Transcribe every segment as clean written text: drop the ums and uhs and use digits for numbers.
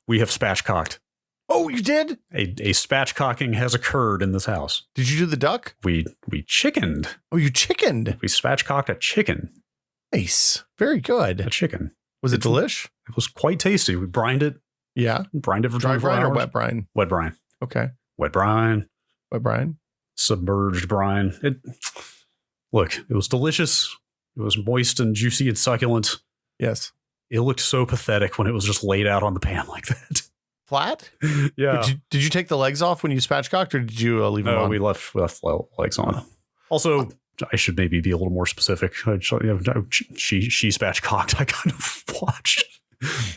We have spatchcocked. Oh, you did? A spatchcocking has occurred in this house. Did you do the duck? We chickened. Oh, you chickened. We spatchcocked a chicken. Nice. Very good. A chicken. Was it delish? It was quite tasty. We brined it. Yeah. Brined it for Dry 24 brine hours. or wet brine? Wet brine. Okay. Wet brine. Wet brine? Submerged brine. Look, it was delicious. It was moist and juicy and succulent. Yes. It looked so pathetic when it was just laid out on the pan like that. Flat? Yeah. Did you take the legs off when you spatchcocked, or did you leave them on? No, we left legs on. Also, I should maybe be a little more specific. She spatchcocked. I kind of watched.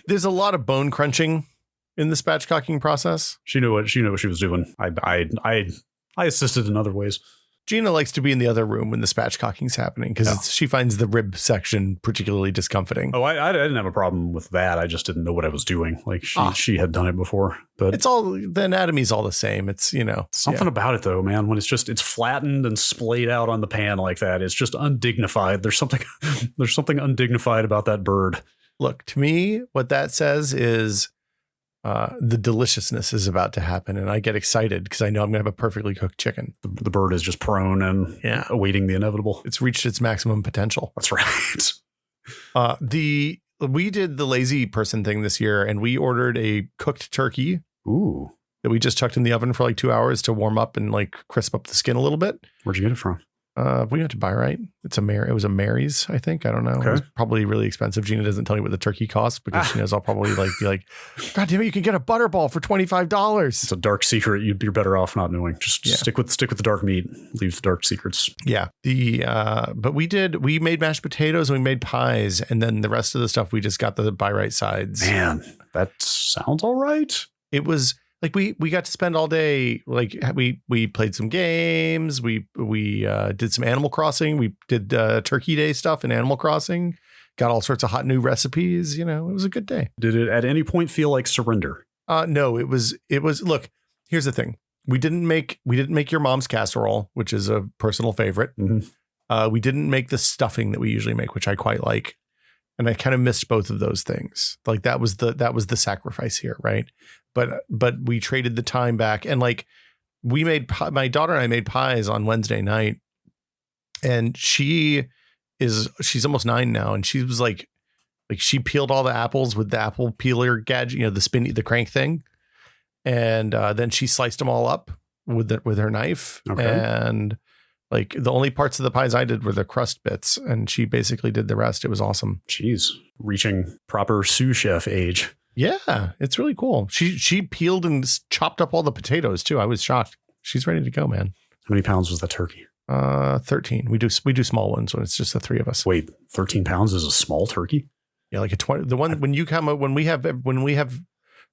There's a lot of bone crunching in the spatchcocking process. She knew what she was doing. I assisted in other ways. Gina likes to be in the other room when the spatchcocking's happening because she finds the rib section particularly discomforting. Oh, I didn't have a problem with that. I just didn't know what I was doing. Like she had done it before, but it's all, the anatomy's all the same. It's, something about it though, man. When it's flattened and splayed out on the pan like that, it's just undignified. There's something undignified about that bird. Look, to me, what that says is the deliciousness is about to happen, and I get excited because I know I'm going to have a perfectly cooked chicken. The bird is just prone and awaiting the inevitable. It's reached its maximum potential. That's right. We did the lazy person thing this year, and we ordered a cooked turkey. Ooh. That we just chucked in the oven for like 2 hours to warm up and like crisp up the skin a little bit. Where'd you get it from? We got to buy right. It was a Mary's, I think. I don't know. Okay. It was probably really expensive. Gina doesn't tell me what the turkey costs because she knows I'll probably be like, God damn it, you can get a butterball for $25. It's a dark secret. You're better off not knowing. Just stick with the dark meat. Leave the dark secrets. Yeah. But we made mashed potatoes and we made pies, and then the rest of the stuff we just got the buy right sides. Man, that sounds all right. It was like we got to spend all day. Like we played some games. We did some Animal Crossing. We did Turkey Day stuff in Animal Crossing. Got all sorts of hot new recipes. It was a good day. Did it at any point feel like surrender? No, it was. Look, here's the thing. We didn't make your mom's casserole, which is a personal favorite. Mm-hmm. We didn't make the stuffing that we usually make, which I quite like. And I kind of missed both of those things. Like that was the sacrifice here, right? But we traded the time back, and like my daughter and I made pies on Wednesday night, and she's almost 9 now, and she was like she peeled all the apples with the apple peeler gadget, the crank thing, and then she sliced them all up with her knife, and like the only parts of the pies I did were the crust bits, and she basically did the rest. It was awesome. Jeez, reaching proper sous chef age. Yeah, it's really cool. She peeled and chopped up all the potatoes too. I was shocked. She's ready to go, man. How many pounds was that turkey? 13. We do small ones when it's just the three of us. Wait, 13 pounds is a small turkey? Yeah, like a 20. The one when you come up, when we have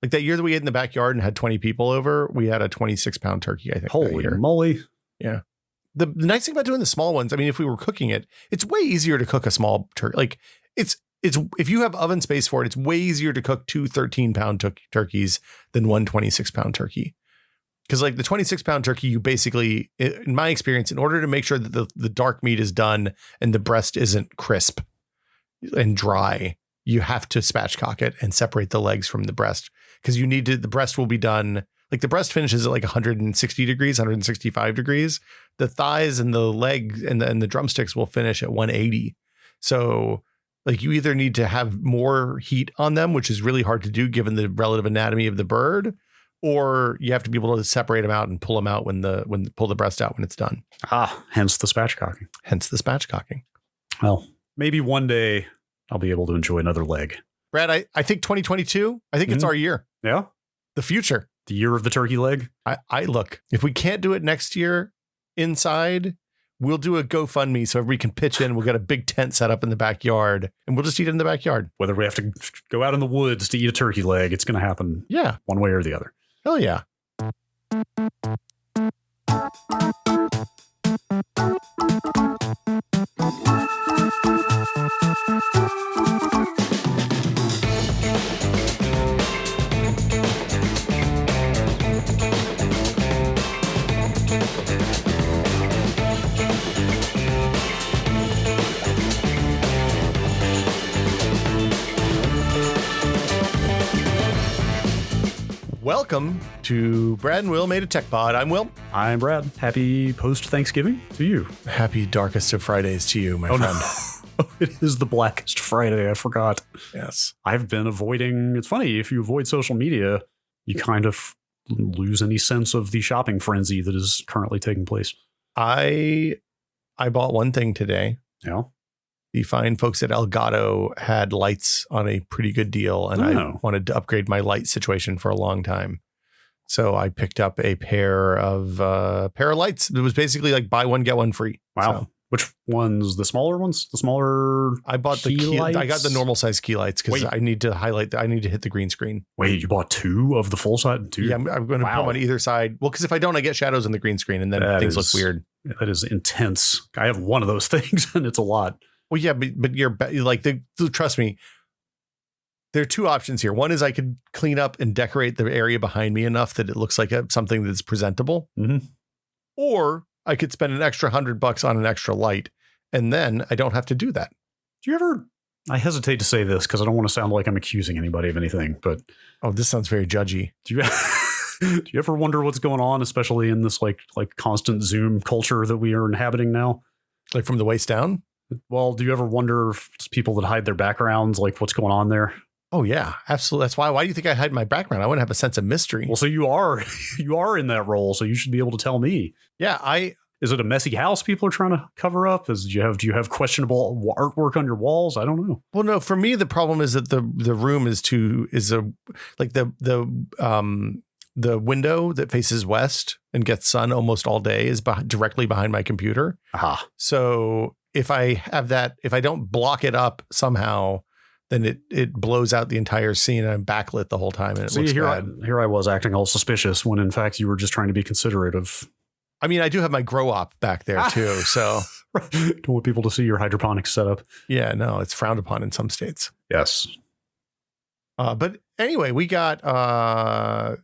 like that year that we ate in the backyard and had 20 people over, we had a 26-pound turkey. I think. Holy moly! Yeah. The nice thing about doing the small ones, I mean, if we were cooking it, it's way easier to cook a small turkey. Like it's if you have oven space for it, it's way easier to cook 2 13-pound turkeys than one 26-pound turkey. Because like the 26-pound turkey, you basically, in my experience, in order to make sure that the dark meat is done and the breast isn't crisp and dry, you have to spatchcock it and separate the legs from the breast, because the breast will be done. Like the breast finishes at like 160 degrees, 165 degrees. The thighs and the legs and the drumsticks will finish at 180. So like you either need to have more heat on them, which is really hard to do given the relative anatomy of the bird, or you have to be able to separate them out and pull them out pull the breast out when it's done. Hence the spatchcocking. Well, maybe one day I'll be able to enjoy another leg. Brad, I think 2022, I think it's our year. Yeah. The future. The year of the turkey leg. I look, if we can't do it next year inside, we'll do a GoFundMe so everybody can pitch in. We'll get a big tent set up in the backyard and we'll just eat it in the backyard. Whether we have to go out in the woods to eat a turkey leg, it's going to happen. Yeah. One way or the other. Hell yeah. Welcome to Brad and Will Made a Tech Pod. I'm Will. I'm Brad. Happy post-Thanksgiving to you. Happy darkest of Fridays to you, my friend. No. It is the blackest Friday. I forgot. Yes. I've been avoiding. It's funny. If you avoid social media, you kind of lose any sense of the shopping frenzy that is currently taking place. I bought one thing today. Yeah. The fine folks at Elgato had lights on a pretty good deal, and I wanted to upgrade my light situation for a long time. So I picked up a pair of lights. It was basically like buy one, get one free. Wow. So, which ones? The smaller ones? The smaller I bought the key lights? I got the normal size key lights because I need to highlight I need to hit the green screen. Wait, you bought two of the full size? Two? Yeah, I'm going to put them on either side. Well, because if I don't, I get shadows on the green screen and then things look weird. That is intense. I have one of those things and it's a lot. Well, yeah, but you're like, trust me, there are two options here. One is I could clean up and decorate the area behind me enough that it looks like something that's presentable. Mm-hmm. Or I could spend an extra $100 on an extra light, and then I don't have to do that. Do you ever? I hesitate to say this because I don't want to sound like I'm accusing anybody of anything, but this sounds very judgy. Do you ever wonder what's going on, especially in this like constant Zoom culture that we are inhabiting now? Like from the waist down? Well, do you ever wonder if people that hide their backgrounds, like what's going on there? Oh yeah, absolutely. That's why. Why do you think I hide my background? I want to have a sense of mystery. Well, so you are in that role, so you should be able to tell me. Yeah, Is it a messy house people are trying to cover up? Do you have questionable artwork on your walls? I don't know. Well, no. For me, the problem is that the room is the window that faces west and gets sun almost all day is directly behind my computer. Aha. So if I don't block it up somehow, then it blows out the entire scene and I'm backlit the whole time and it looks bad. Here I was acting all suspicious when in fact you were just trying to be considerate of. I mean, I do have my grow op back there too, so don't want people to see your hydroponics setup. Yeah, no, it's frowned upon in some states. Yes. But anyway, we got I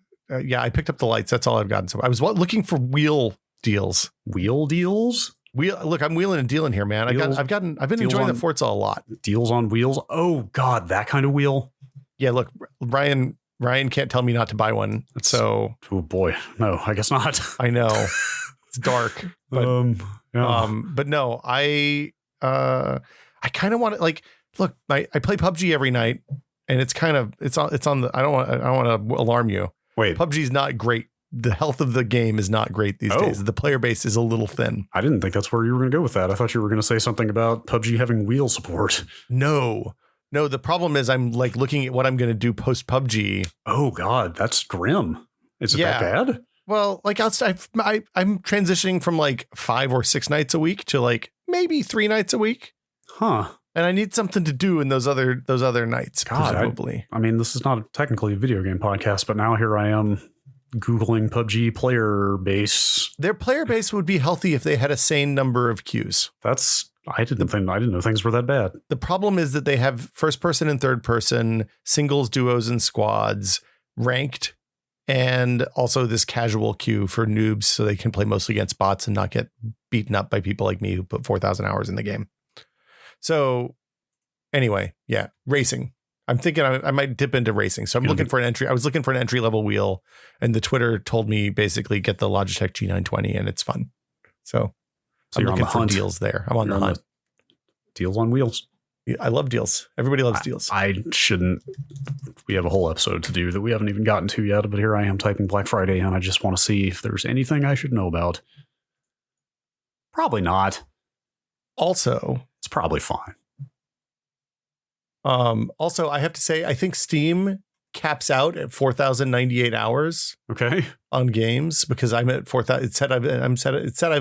picked up the lights. That's all I've gotten. So I was looking for wheel deals. Wheel deals? Look, I'm wheeling and dealing here, man. I've been enjoying the Forza a lot. Deals on wheels. Oh God, that kind of wheel. Yeah, look, Ryan can't tell me not to buy one. Oh boy, no, I guess not. I know it's dark, but but no, I kind of want to look. I play PUBG every night, and it's on the. I don't want to alarm you. Wait, PUBG's not great. The health of the game is not great these days. The player base is a little thin. I didn't think that's where you were going to go with that. I thought you were going to say something about PUBG having wheel support. No, the problem is I'm looking at what I'm going to do post PUBG. Oh God, that's grim. Is it that bad? Well, I'm transitioning from 5 or 6 nights a week to maybe 3 nights a week. Huh. And I need something to do in those other nights, God, presumably. I mean, this is not technically a video game podcast, but now here I am Googling PUBG player base. Their player base would be healthy if they had a sane number of queues. I didn't know things were that bad. The problem is that they have first person and third person, singles, duos, and squads, ranked, and also this casual queue for noobs so they can play mostly against bots and not get beaten up by people like me who put 4,000 hours in the game. So anyway, yeah, racing. I'm thinking I might dip into racing. So I'm looking for an entry. I was looking for an entry level wheel, and the Twitter told me basically get the Logitech G920 and it's fun. So I'm looking for deals there. I'm on the hunt. Deals on wheels. I love deals. Everybody loves deals. I shouldn't. We have a whole episode to do that we haven't even gotten to yet, but here I am typing Black Friday and I just want to see if there's anything I should know about. Probably not. Also, it's probably fine. Also, I have to say, I think Steam caps out at 4,098 hours. Okay. On games because I'm at 4,000. It said I've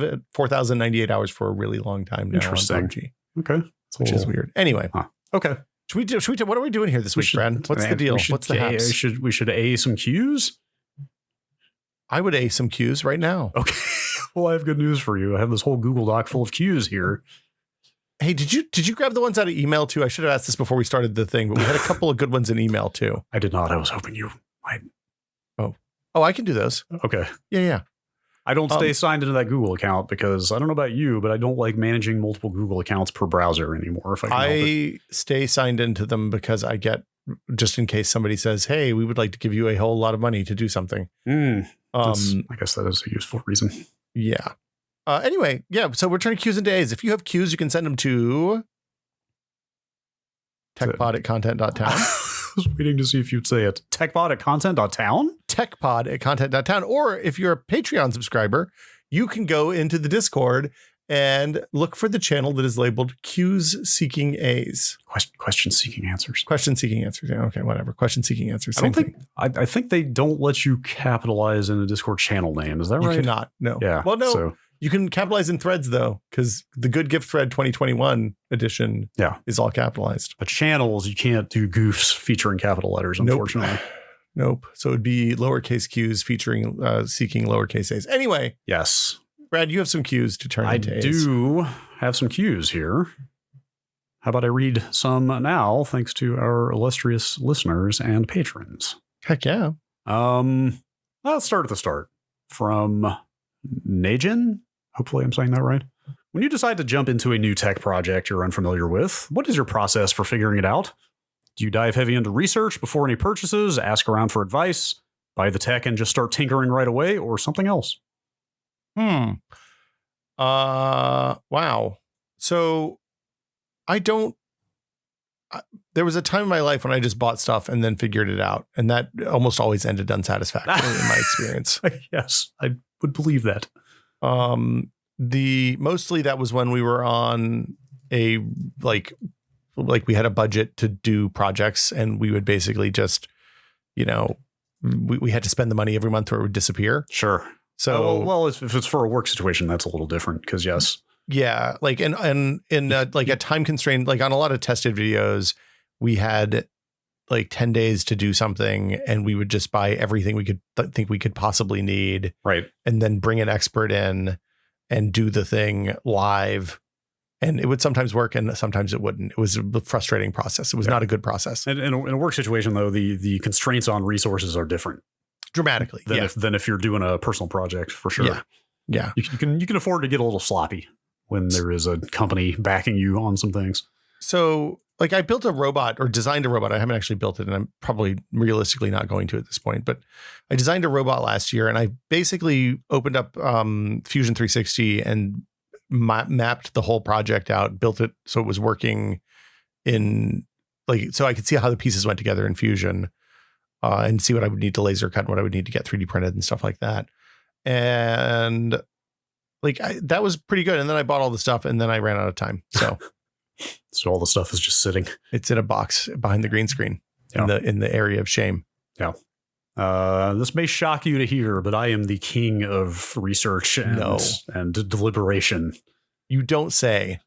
at 4,098 hours for a really long time now. Interesting. On PUBG, okay. Which is weird. Anyway. Huh. Okay. What are we doing here this week, Brad? What's the deal? What's the haps? We should A some cues. I would A some cues right now. Okay. Well, I have good news for you. I have this whole Google Doc full of cues here. Hey, did you grab the ones out of email too? I should have asked this before we started the thing, but we had a couple of good ones in email too. I did not. I was hoping you might. Oh, I can do those. Okay. Yeah. I don't stay signed into that Google account because I don't know about you, but I don't like managing multiple Google accounts per browser anymore. If I can help it. Stay signed into them because I get just in case somebody says, hey, we would like to give you a whole lot of money to do something. I guess that is a useful reason. Yeah. Anyway, yeah. So we're turning Qs into As. If you have Qs, you can send them to techpod@content.town. I was waiting to see if you'd say it. Techpod@content.town? Techpod@content.town. Or if you're a Patreon subscriber, you can go into the Discord and look for the channel that is labeled Qs Seeking A's. Question seeking answers. Question seeking answers. Yeah, okay, whatever. Question seeking answers. I think they don't let you capitalize in the Discord channel name. Is that right? You cannot. No. Yeah. Well, no. So, you can capitalize in threads though, because the Good Gift Thread 2021 edition is all capitalized. but channels, you can't do goofs featuring capital letters, unfortunately. Nope. So it'd be lowercase Qs featuring seeking lowercase A's. Anyway. Yes. Brad, you have some Qs to turn into A's. I do have some Qs here. How about I read some now, thanks to our illustrious listeners and patrons? Heck yeah. Let's start at the start. From Najin. Hopefully I'm saying that right. When you decide to jump into a new tech project you're unfamiliar with, what is your process for figuring it out? Do you dive heavy into research before any purchases, ask around for advice, buy the tech and just start tinkering right away, or something else? Wow. So there was a time in my life when I just bought stuff and then figured it out. And that almost always ended unsatisfactorily in my experience. Yes, I would believe that. Mostly that was when we were on a, like we had a budget to do projects and we would basically just, we had to spend the money every month or it would disappear. Sure. So, well, if it's for a work situation, that's a little different because yes. Yeah. Like, and in like a time constraint, like on a lot of tested videos, we had like 10 days to do something and we would just buy everything we could think we could possibly need. Right. And then bring an expert in and do the thing live. And it would sometimes work and sometimes it wouldn't. It was a frustrating process. It was not a good process. And in a work situation, though, the constraints on resources are different. Dramatically. Than if you're doing a personal project, for sure. Yeah. You can afford to get a little sloppy when there is a company backing you on some things. So like I built a robot or designed a robot. I haven't actually built it and I'm probably realistically not going to at this point, but I designed a robot last year and I basically opened up Fusion 360 and mapped the whole project out, built it so it was working so I could see how the pieces went together in Fusion and see what I would need to laser cut and what I would need to get 3D printed and stuff like that. And that was pretty good. And then I bought all the stuff and then I ran out of time. So so all the stuff is just sitting. It's in a box behind the green screen in the area of shame. Yeah. This may shock you to hear, but I am the king of research and deliberation. You don't say.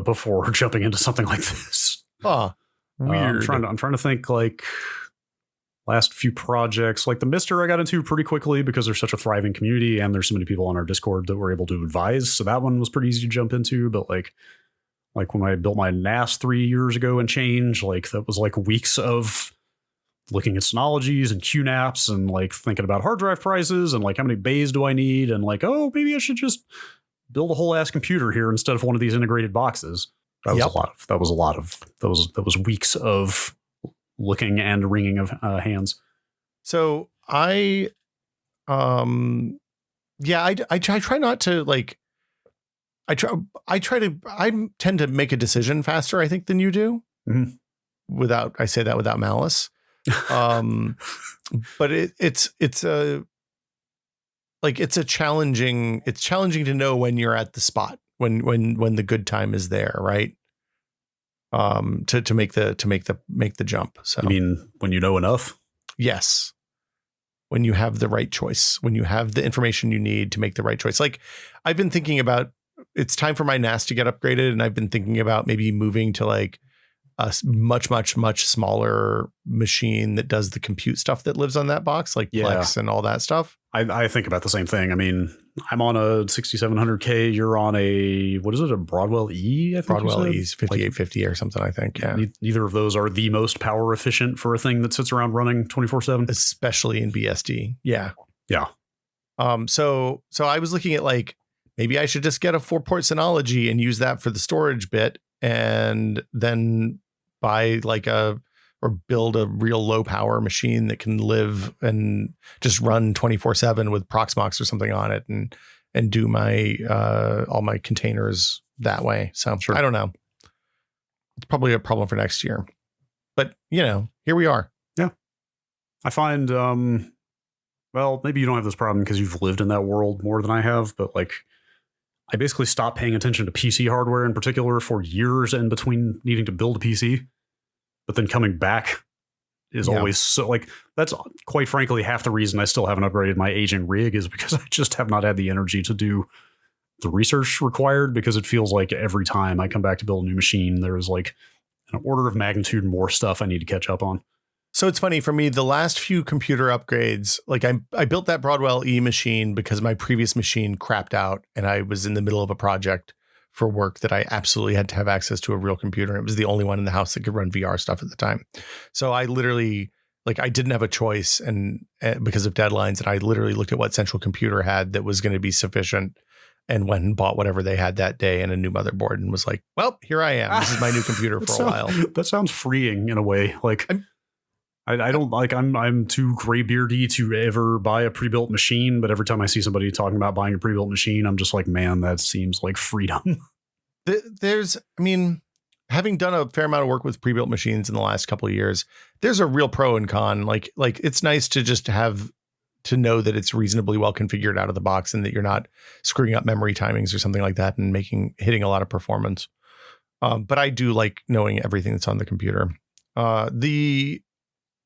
Before jumping into something like this. Oh, weird. I'm trying to think like last few projects, like the Mister I got into pretty quickly because there's such a thriving community and there's so many people on our Discord that were able to advise. So that one was pretty easy to jump into. But like when I built my NAS 3 years ago and change, like that was like weeks of looking at Synologies and QNAPs and like thinking about hard drive prices and like how many bays do I need? And like, oh, maybe I should just build a whole ass computer here instead of one of these integrated boxes. That was a lot of weeks of looking and wringing of hands. So I try not to like, I tend to make a decision faster, I think, than you do. Mm-hmm. I say that without malice. But it's challenging to know when you're at the spot, when the good time is there, right? To make the jump. So you mean when you know enough? Yes. When you have the right choice, when you have the information you need to make the right choice. Like I've been thinking about, it's time for my NAS to get upgraded. And I've been thinking about maybe moving to like a much, much, much smaller machine that does the compute stuff that lives on that box, like Plex and all that stuff. I think about the same thing. I mean, I'm on a 6700K. You're on a, what is it? A Broadwell E? I think Broadwell E's 5850 or something, I think. Yeah. Neither of those are the most power efficient for a thing that sits around running 24/7. Especially in BSD. Yeah. Yeah. So I was looking at like, maybe I should just get a 4-port Synology and use that for the storage bit and then buy like a build a real low power machine that can live and just run 24/7 with Proxmox or something on it and do my all my containers that way. So Sure. I don't know. It's probably a problem for next year. But, here we are. Yeah. I find, well, maybe you don't have this problem because you've lived in that world more than I have, but like I basically stopped paying attention to PC hardware in particular for years in between needing to build a PC. But then coming back is always so like that's quite frankly half the reason I still haven't upgraded my aging rig is because I just have not had the energy to do the research required, because it feels like every time I come back to build a new machine, there's like an order of magnitude more stuff I need to catch up on. So it's funny for me, the last few computer upgrades, like I built that Broadwell E machine because my previous machine crapped out and I was in the middle of a project for work that I absolutely had to have access to a real computer. It was the only one in the house that could run VR stuff at the time. So I literally, like, I didn't have a choice and because of deadlines, and I literally looked at what Central Computer had that was going to be sufficient and went and bought whatever they had that day and a new motherboard and was like, well, here I am. This is my new computer for a while. That sounds freeing in a way. Like I don't like I'm too graybeardy to ever buy a pre-built machine, but every time I see somebody talking about buying a pre-built machine, I'm just like, man, that seems like freedom. Having done a fair amount of work with pre-built machines in the last couple of years, there's a real pro and con. Like it's nice to just have to know that it's reasonably well configured out of the box and that you're not screwing up memory timings or something like that and hitting a lot of performance. But I do like knowing everything that's on the computer.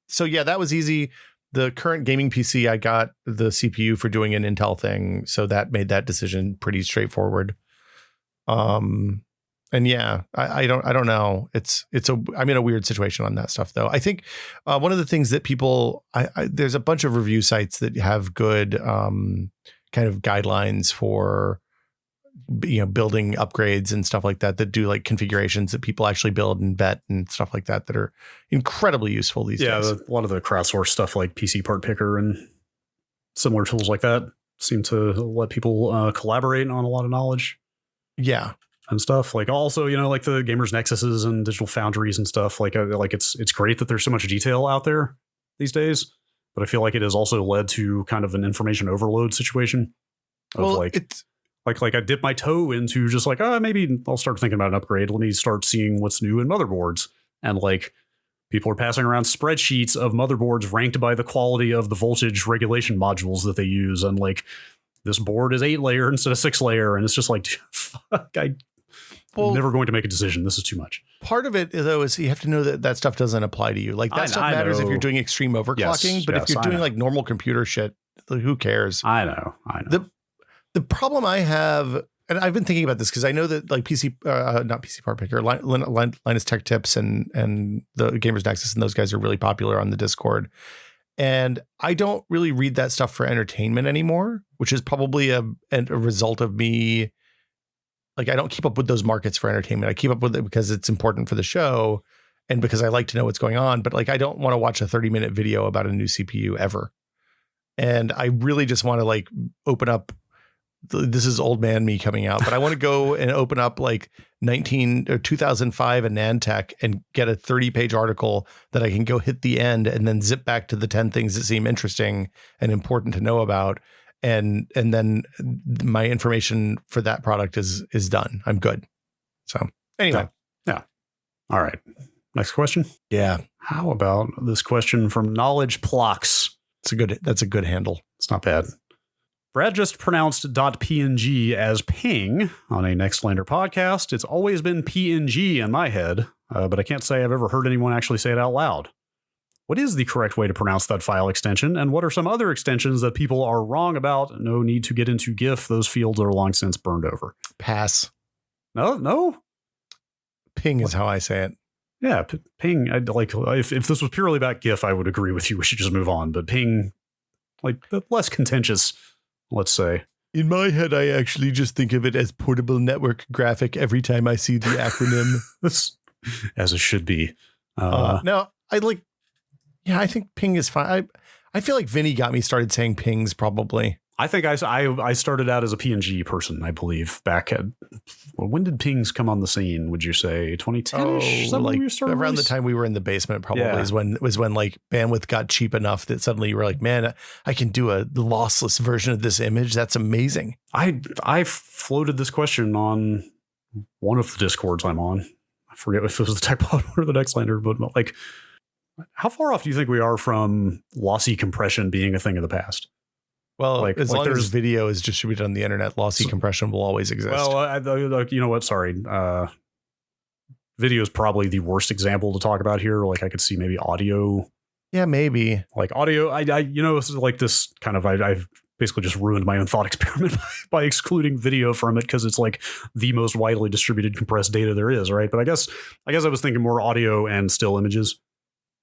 So yeah, that was easy. The current gaming PC, I got the CPU for doing an Intel thing, so that made that decision pretty straightforward. And yeah, I don't know. I'm in a weird situation on that stuff though. I think one of the things that people, there's a bunch of review sites that have good kind of guidelines for building upgrades and stuff like that do like configurations that people actually build and vet and stuff like that are incredibly useful these days. Yeah, a lot of the crowdsourced stuff like PC Part Picker and similar tools like that seem to let people collaborate on a lot of knowledge. Yeah. And stuff like also, like the Gamers Nexuses and Digital Foundries and stuff like it's great that there's so much detail out there these days, but I feel like it has also led to kind of an information overload situation of like I dip my toe into just like, maybe I'll start thinking about an upgrade. Let me start seeing what's new in motherboards. And like people are passing around spreadsheets of motherboards ranked by the quality of the voltage regulation modules that they use. And like this board is 8-layer instead of 6-layer. And it's just like, fuck, I'm never going to make a decision. This is too much. Part of it, though, is you have to know that stuff doesn't apply to you. Like that stuff matters if you're doing extreme overclocking. But if you're doing like normal computer shit, who cares? I know. The problem I have, and I've been thinking about this because I know that like not PC Part Picker, Linus Tech Tips and the Gamers Nexus and those guys are really popular on the Discord. And I don't really read that stuff for entertainment anymore, which is probably a result of me. Like I don't keep up with those markets for entertainment. I keep up with it because it's important for the show and because I like to know what's going on. But like I don't want to watch a 30-minute video about a new CPU ever. And I really just want to like open up. This is old man me coming out, but I want to go and open up like 2005 AnandTech and get a 30-page article that I can go hit the end and then zip back to the 10 things that seem interesting and important to know about. And then my information for that product is done. I'm good. So anyway. Yeah. All right. Next question. Yeah. How about this question from Knowledge Plox? That's a good handle. It's not bad. Brad just pronounced .png as ping on a Nextlander podcast. It's always been PNG in my head, but I can't say I've ever heard anyone actually say it out loud. What is the correct way to pronounce that file extension, and what are some other extensions that people are wrong about? No need to get into GIF. Those fields are long since burned over. Pass. No? Ping is how I say it. Yeah, ping. I'd like if this was purely about GIF, I would agree with you. We should just move on. But ping, like less contentious. Let's say. In my head, I actually just think of it as portable network graphic every time I see the acronym. As it should be. No, I think ping is fine. I feel like Vinny got me started saying pings probably. I think I started out as a PNG person, I believe, back at, well, when did pings come on the scene? Would you say 2010-ish? Like around the time we were in the basement, probably is when like bandwidth got cheap enough that suddenly you were like, man, I can do a lossless version of this image. That's amazing. I floated this question on one of the Discords I'm on. I forget if it was the TechPod or the Nextlander, but like, how far off do you think we are from lossy compression being a thing of the past? Well, like, as long as video is distributed on the internet, lossy compression will always exist. Well, you know what? Sorry. Video is probably the worst example to talk about here. Like I could see maybe audio. Yeah, maybe. Like audio, this is like this kind of, I've basically just ruined my own thought experiment by excluding video from it because it's like the most widely distributed compressed data there is, right? But I guess I was thinking more audio and still images.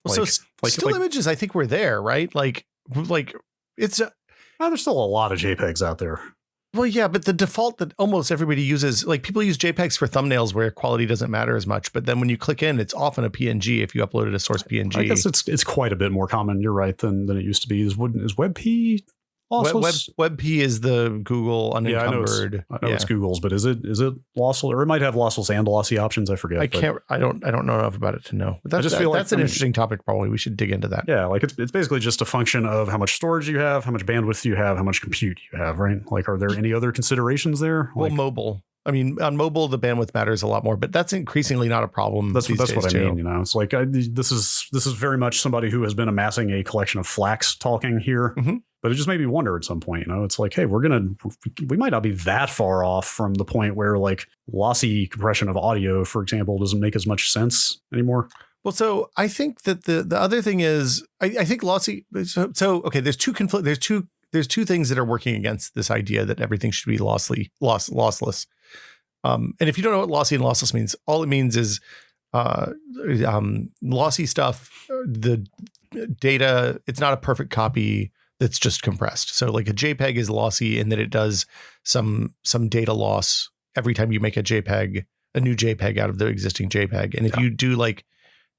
Well, still images, I think we're there, right? Like it's... there's still a lot of JPEGs out there. Well, yeah, but the default that almost everybody uses, like people use JPEGs for thumbnails where quality doesn't matter as much. But then when you click in, it's often a PNG if you uploaded a source PNG. I guess it's quite a bit more common. You're right than it used to be. Is WebP lossless? WebP is the Google unencumbered. I know it's Google's, but is it lossless, or it might have lossless and lossy options? I forget. I don't know enough about it to know. But that's an interesting topic. Probably we should dig into that. Yeah, like it's basically just a function of how much storage you have, how much bandwidth you have, how much compute you have, right? Like, are there any other considerations there? Well, mobile. I mean, on mobile, the bandwidth matters a lot more, but that's increasingly not a problem. That's what I mean. You know, it's like this is very much somebody who has been amassing a collection of flax talking here. Mm-hmm. But it just made me wonder at some point, you know, it's like, hey, we might not be that far off from the point where like lossy compression of audio, for example, doesn't make as much sense anymore. Well, so I think that the other thing is, I think lossy. So okay, there's two things that are working against this idea that everything should be lossless. And if you don't know what lossy and lossless means, all it means is lossy stuff, the data, it's not a perfect copy that's just compressed. So like a JPEG is lossy in that it does some data loss every time you make a new JPEG out of the existing JPEG. And if you do like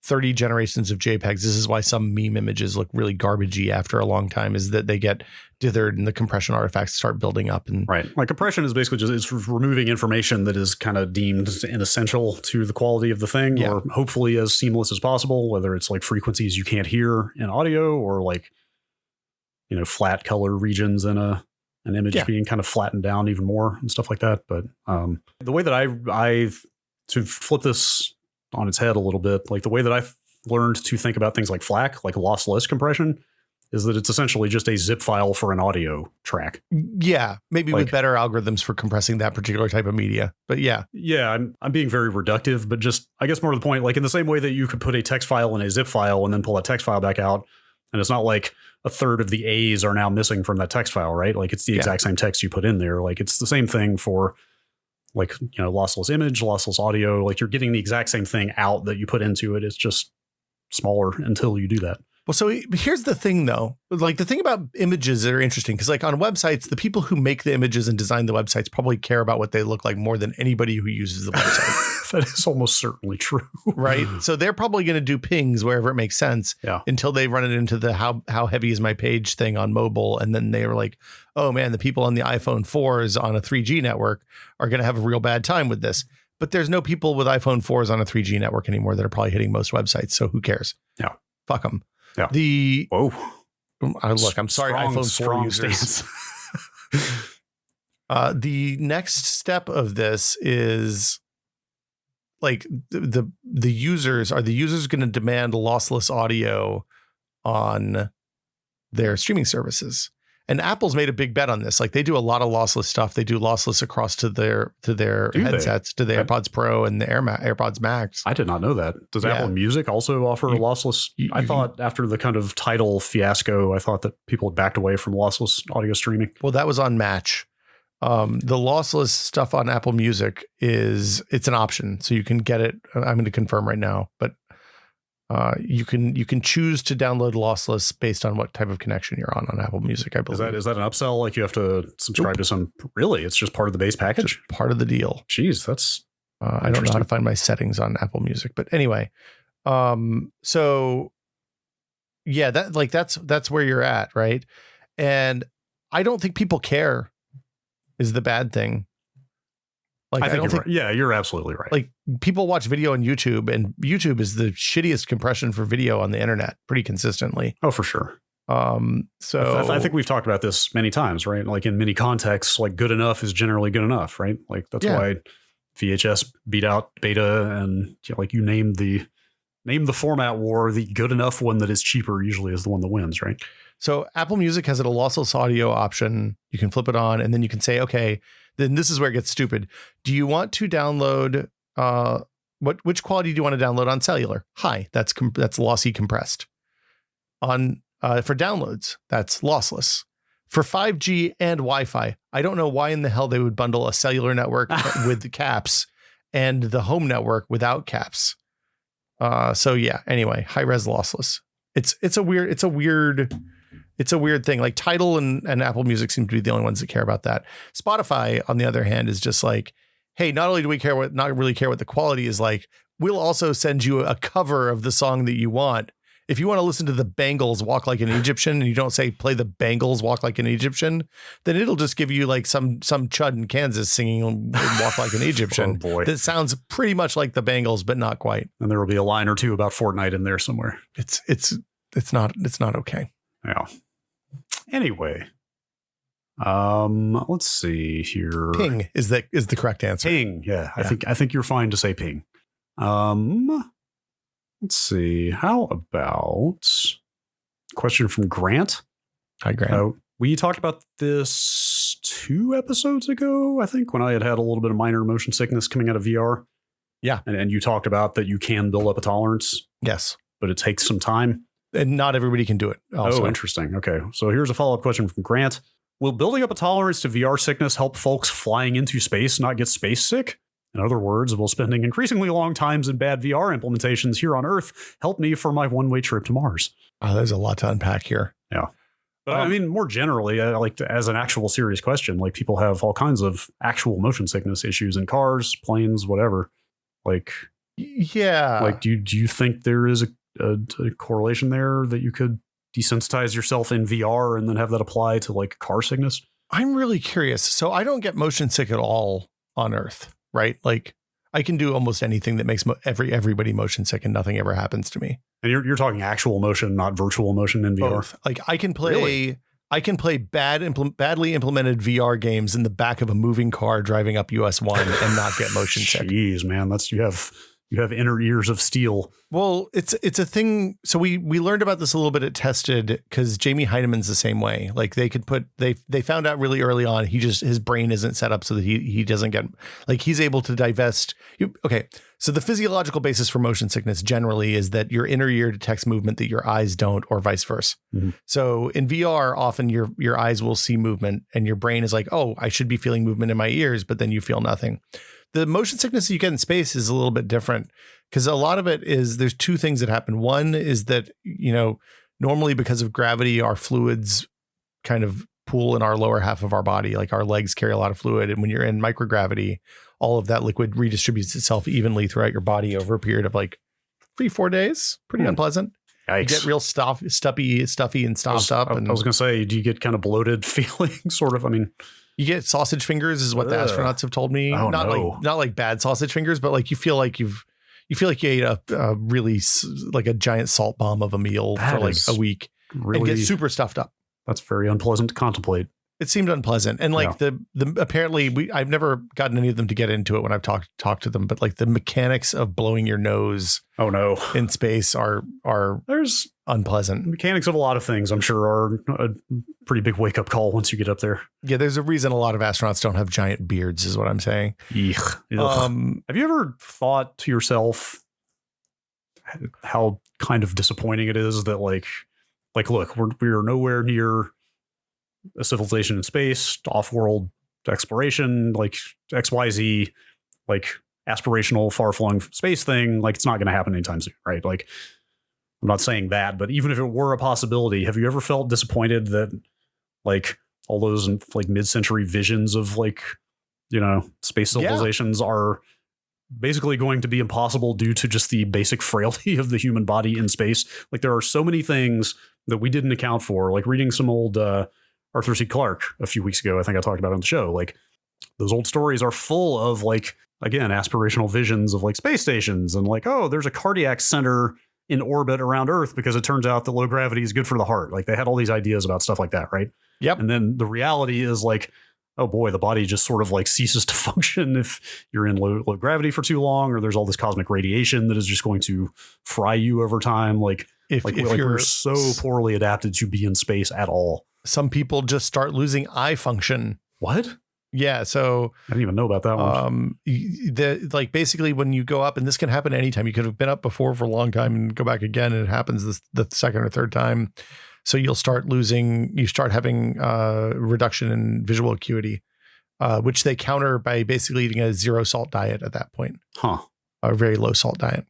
30 generations of JPEGs, this is why some meme images look really garbagey after a long time, is that they get dithered and the compression artifacts start building up. And right. Like compression is basically it's removing information that is kind of deemed inessential to the quality of the thing, or hopefully as seamless as possible, whether it's like frequencies you can't hear in audio or like, you know, flat color regions in an image being kind of flattened down even more and stuff like that. But the way that I to flip this on its head a little bit, like the way that I've learned to think about things like FLAC, like lossless compression, is that it's essentially just a zip file for an audio track. Yeah, maybe like, with better algorithms for compressing that particular type of media. But yeah, I'm being very reductive, but just I guess more to the point, like in the same way that you could put a text file in a zip file and then pull that text file back out, and it's not like a third of the A's are now missing from that text file, right? Like it's the exact same text you put in there. Like it's the same thing for like, you know, lossless image, lossless audio. Like you're getting the exact same thing out that you put into it. It's just smaller until you do that. Well, so here's the thing, though. Like the thing about images that are interesting, because like on websites, the people who make the images and design the websites probably care about what they look like more than anybody who uses the website. That is almost certainly true. Right. So they're probably going to do pings wherever it makes sense until they run it into the how heavy is my page thing on mobile. And then they were like, oh, man, the people on the iPhone 4s on a 3G network are going to have a real bad time with this. But there's no people with iPhone 4s on a 3G network anymore that are probably hitting most websites. So who cares? Yeah. Fuck them. Yeah. Look, I'm sorry, iPhone 4 users. The next step of this is like the users going to demand lossless audio on their streaming services. And Apple's made a big bet on this. Like they do a lot of lossless stuff. They do lossless across to their headsets, to the AirPods Pro and the AirPods Max. I did not know that. Does Apple Music also offer lossless? I thought after the kind of Tidal fiasco, I thought that people had backed away from lossless audio streaming. Well, that was on Match. The lossless stuff on Apple Music it's an option. So you can get it. I'm going to confirm right now, but you can choose to download lossless based on what type of connection you're on Apple Music, I believe. Is that an upsell? Like you have to subscribe to some? Really, it's just part of the base package. Just part of the deal. Jeez, that's. I don't know how to find my settings on Apple Music, but anyway, so yeah, that's where you're at, right? And I don't think people care is the bad thing. Like, I don't think, yeah, you're absolutely right. Like, people watch video on YouTube, and YouTube is the shittiest compression for video on the internet pretty consistently. Oh, for sure. So I think we've talked about this many times, right? Like in many contexts, like good enough is generally good enough, right? Like that's why VHS beat out beta, and like you name the format war. The good enough one that is cheaper usually is the one that wins, right? So Apple Music has a lossless audio option. You can flip it on, and then you can say, okay, then this is where it gets stupid. Do you want to download which quality do you want to download on cellular? High. That's lossy compressed. On for downloads, that's lossless. For 5G and Wi-Fi, I don't know why in the hell they would bundle a cellular network with caps and the home network without caps. So yeah, anyway, high res lossless. It's a weird thing. Like Tidal and Apple Music seem to be the only ones that care about that. Spotify, on the other hand, is just like, hey, not only do we not really care what the quality is like, we'll also send you a cover of the song that you want. If you want to listen to the Bangles Walk Like an Egyptian, and you don't say play the Bangles Walk Like an Egyptian, then it'll just give you like some chud in Kansas singing Walk Like an Egyptian. Oh boy. That sounds pretty much like the Bangles, but not quite. And there will be a line or two about Fortnite in there somewhere. It's not okay. Yeah. Anyway, let's see here. Ping is the correct answer. Ping. Yeah. I think you're fine to say ping. Let's see. How about question from Grant? Hi, Grant. We talked about this 2 episodes ago, I think, when I had a little bit of minor motion sickness coming out of VR. Yeah. And you talked about that you can build up a tolerance. Yes. But it takes some time. And not everybody can do it. Also. Oh, interesting. Okay. So here's a follow-up question from Grant. Will building up a tolerance to VR sickness help folks flying into space not get space sick? In other words, will spending increasingly long times in bad VR implementations here on Earth help me for my one-way trip to Mars? Oh, there's a lot to unpack here. Yeah. But I mean, more generally, as an actual serious question, like people have all kinds of actual motion sickness issues in cars, planes, whatever. Like, yeah. Like, do you think there is a correlation there that you could desensitize yourself in VR and then have that apply to like car sickness? I'm really curious. So I don't get motion sick at all on Earth. Right? Like I can do almost anything that makes everybody motion sick and nothing ever happens to me. And you're talking actual motion, not virtual motion in VR. Both. Like I can play badly implemented VR games in the back of a moving car driving up US 1 and not get motion sick. Jeez, man, you have inner ears of steel. Well, it's a thing. So we learned about this a little bit at Tested because Jamie Heinemann's the same way. Like they found out really early on his brain isn't set up so that he doesn't get, like, he's able to divest. Okay, so the physiological basis for motion sickness generally is that your inner ear detects movement that your eyes don't, or vice versa. Mm-hmm. So in VR, often your eyes will see movement and your brain is like, oh, I should be feeling movement in my ears, but then you feel nothing. The motion sickness you get in space is a little bit different because a lot of it is there's 2 things that happen. One is that, normally because of gravity, our fluids kind of pool in our lower half of our body, like our legs carry a lot of fluid. And when you're in microgravity, all of that liquid redistributes itself evenly throughout your body over a period of like 3-4 days. Pretty unpleasant. Yikes. You get real stuffy and stopped up. I was going to say, do you get kind of bloated feeling sort of? I mean, you get sausage fingers is what the astronauts have told me. Oh, not like bad sausage fingers, but like you feel like you ate a really like a giant salt bomb of a meal for like a week and get super stuffed up. That's very unpleasant to contemplate. It seemed unpleasant. And like the apparently I've never gotten any of them to get into it when I've talked to them, but like the mechanics of blowing your nose in space are there's unpleasant. Mechanics of a lot of things, I'm sure, are a pretty big wake up call once you get up there. Yeah, there's a reason a lot of astronauts don't have giant beards, is what I'm saying. Have you ever thought to yourself how kind of disappointing it is that like look, we're nowhere near a civilization in space, off-world exploration, like XYZ, like aspirational, far-flung space thing. Like it's not going to happen anytime soon, right? Like I'm not saying that, but even if it were a possibility, have you ever felt disappointed that like all those like mid-century visions of like, space civilizations are basically going to be impossible due to just the basic frailty of the human body in space? Like there are so many things that we didn't account for, like reading some old Arthur C. Clarke a few weeks ago. I think I talked about it on the show. Like those old stories are full of like, again, aspirational visions of like space stations and like, oh, there's a cardiac center in orbit around Earth because it turns out that low gravity is good for the heart. Like they had all these ideas about stuff like that, right? Yep. And then the reality is like, oh boy, the body just sort of like ceases to function if you're in low gravity for too long, or there's all this cosmic radiation that is just going to fry you over time. Like if we're so poorly adapted to be in space at all. Some people just start losing eye function. What? Yeah, so I didn't even know about that one. Like basically when you go up, and this can happen anytime. You could have been up before for a long time and go back again, and it happens the second or third time. So you start having reduction in visual acuity, which they counter by basically eating a zero salt diet at that point. Huh. A very low salt diet.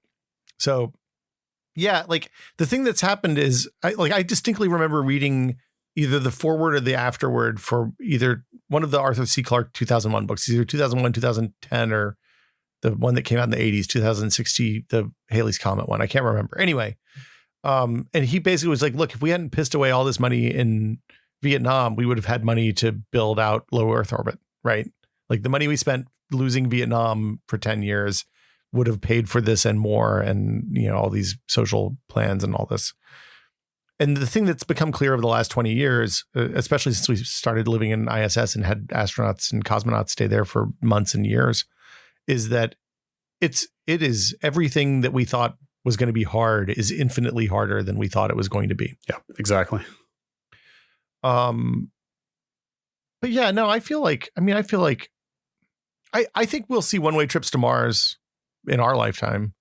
So yeah, like the thing that's happened is I distinctly remember reading either the foreword or the afterword for either one of the Arthur C. Clarke 2001 books, either 2001, 2010, or the one that came out in the 80s, 2060, the Halley's Comet one. I can't remember. Anyway, and he basically was like, look, if we hadn't pissed away all this money in Vietnam, we would have had money to build out low Earth orbit, right? Like the money we spent losing Vietnam for 10 years would have paid for this and more, and, you know, all these social plans and all this. And the thing that's become clear over the last 20 years, especially since we started living in ISS and had astronauts and cosmonauts stay there for months and years, is that it is everything that we thought was going to be hard is infinitely harder than we thought it was going to be. Yeah, exactly. But yeah, no, I think we'll see one-way trips to Mars in our lifetime.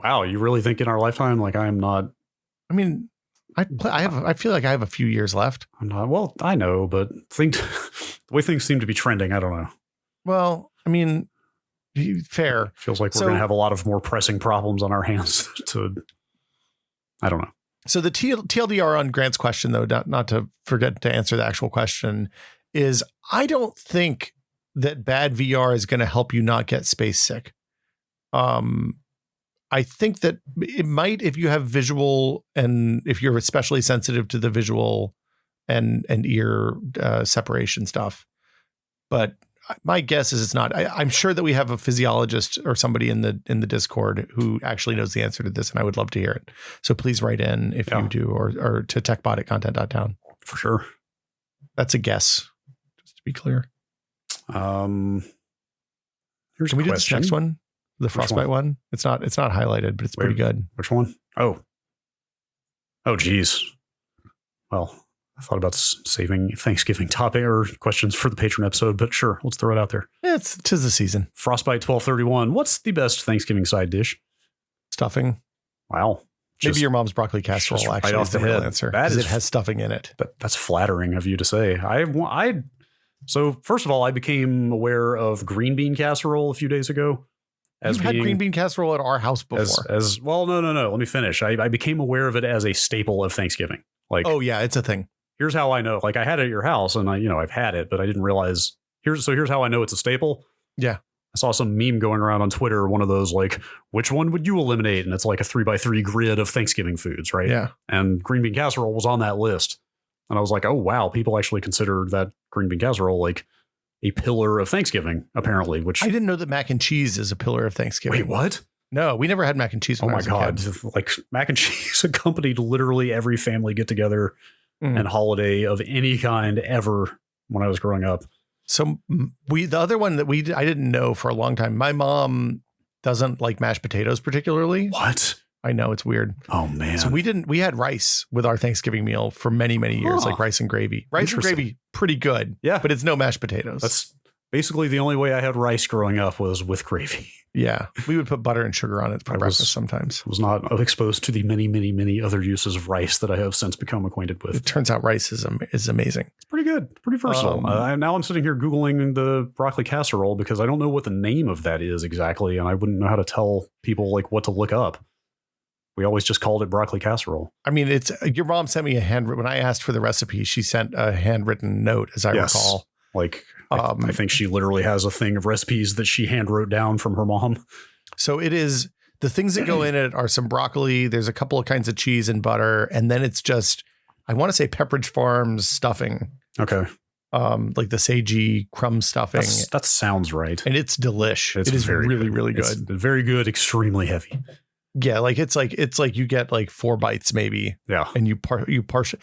Wow, you really think in our lifetime? Like I am not. I mean, I feel like I have a few years left. I'm not. Well, I know, but the way things seem to be trending, I don't know. Well, I mean, fair. Feels like we're going to have a lot of more pressing problems on our hands I don't know. So the TLDR on Grant's question, though, not to forget to answer the actual question, is I don't think that bad VR is going to help you not get space sick. I think that it might if you have visual, and if you're especially sensitive to the visual and ear separation stuff. But my guess is it's not. I'm sure that we have a physiologist or somebody in the Discord who actually knows the answer to this, and I would love to hear it. So please write in if you do, or to techbot@content.town. For sure. That's a guess, just to be clear. Here's Can we do this next one? The frostbite one? It's not highlighted, but it's pretty good. Which one? Oh, geez. Well, I thought about saving Thanksgiving topic or questions for the patron episode, but sure, let's throw it out there. Yeah, tis the season. Frostbite 1231. What's the best Thanksgiving side dish? Stuffing. Wow. Maybe your mom's broccoli casserole actually is the real answer. Because it has stuffing in it. That's flattering of you to say. So first of all, I became aware of green bean casserole a few days ago. You've had green bean casserole at our house before. Well, no. Let me finish. I became aware of it as a staple of Thanksgiving. Like, oh yeah, it's a thing. Here's how I know. Like I had it at your house, and I've had it, but I didn't realize. Here's how I know it's a staple. Yeah. I saw some meme going around on Twitter, one of those like, which one would you eliminate? And it's like a 3x3 grid of Thanksgiving foods, right? Yeah. And green bean casserole was on that list. And I was like, oh wow, people actually consider that green bean casserole like a pillar of Thanksgiving, apparently, which I didn't know that mac and cheese is a pillar of Thanksgiving. Wait, what? No, we never had mac and cheese. Oh my God. Like mac and cheese accompanied literally every family get together and holiday of any kind ever when I was growing up. So the other one that I didn't know for a long time, my mom doesn't like mashed potatoes particularly. What? I know, it's weird. Oh man. So we had rice with our Thanksgiving meal for many, many years, like rice and gravy. Rice and gravy, pretty good. Yeah. But it's no mashed potatoes. That's basically the only way I had rice growing up was with gravy. Yeah. We would put butter and sugar on it for breakfast sometimes. Was not exposed to the many, many, many other uses of rice that I have since become acquainted with. It turns out rice is amazing. It's pretty good. Pretty versatile. Now I'm sitting here Googling the broccoli casserole because I don't know what the name of that is exactly. And I wouldn't know how to tell people like what to look up. We always just called it broccoli casserole. I mean, your mom sent me when I asked for the recipe, she sent a handwritten note, as I recall. Like, I think she literally has a thing of recipes that she hand wrote down from her mom. So it is, the things that go in it are some broccoli. There's a couple of kinds of cheese and butter. And then it's just I want to say Pepperidge Farms stuffing. Okay. Like the sagey crumb stuffing. That sounds right. And it's delish. It's it is very really, good. really good. It's very good, extremely heavy. Yeah, like it's like you get like 4 bites maybe. Yeah. And you partial.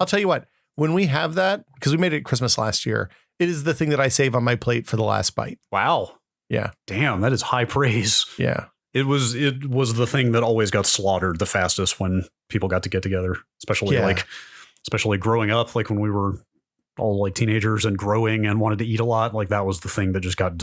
I'll tell you what, when we have that, because we made it at Christmas last year, it is the thing that I save on my plate for the last bite. Wow. Yeah. Damn, that is high praise. Yeah. It was the thing that always got slaughtered the fastest when people got to get together, especially growing up, like when we were all like teenagers and growing and wanted to eat a lot. Like that was the thing that just got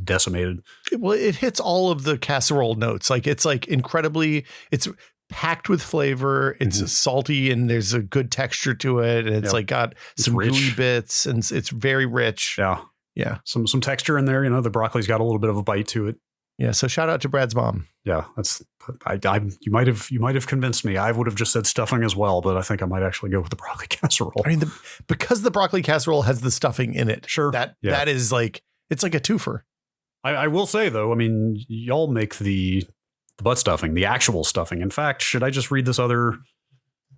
decimated. Well, it hits all of the casserole notes. Like it's like it's packed with flavor. It's salty and there's a good texture to it. And it's like got some gooey bits and it's very rich. Yeah. Yeah. Some texture in there. You know, the broccoli's got a little bit of a bite to it. Yeah. So shout out to Brad's mom. Yeah. You might have convinced me. I would have just said stuffing as well, but I think I might actually go with the broccoli casserole. I mean, because the broccoli casserole has the stuffing in it. Sure. That is like, it's like a twofer. I will say though, I mean, y'all make the butt stuffing, the actual stuffing. In fact, should I just read this other?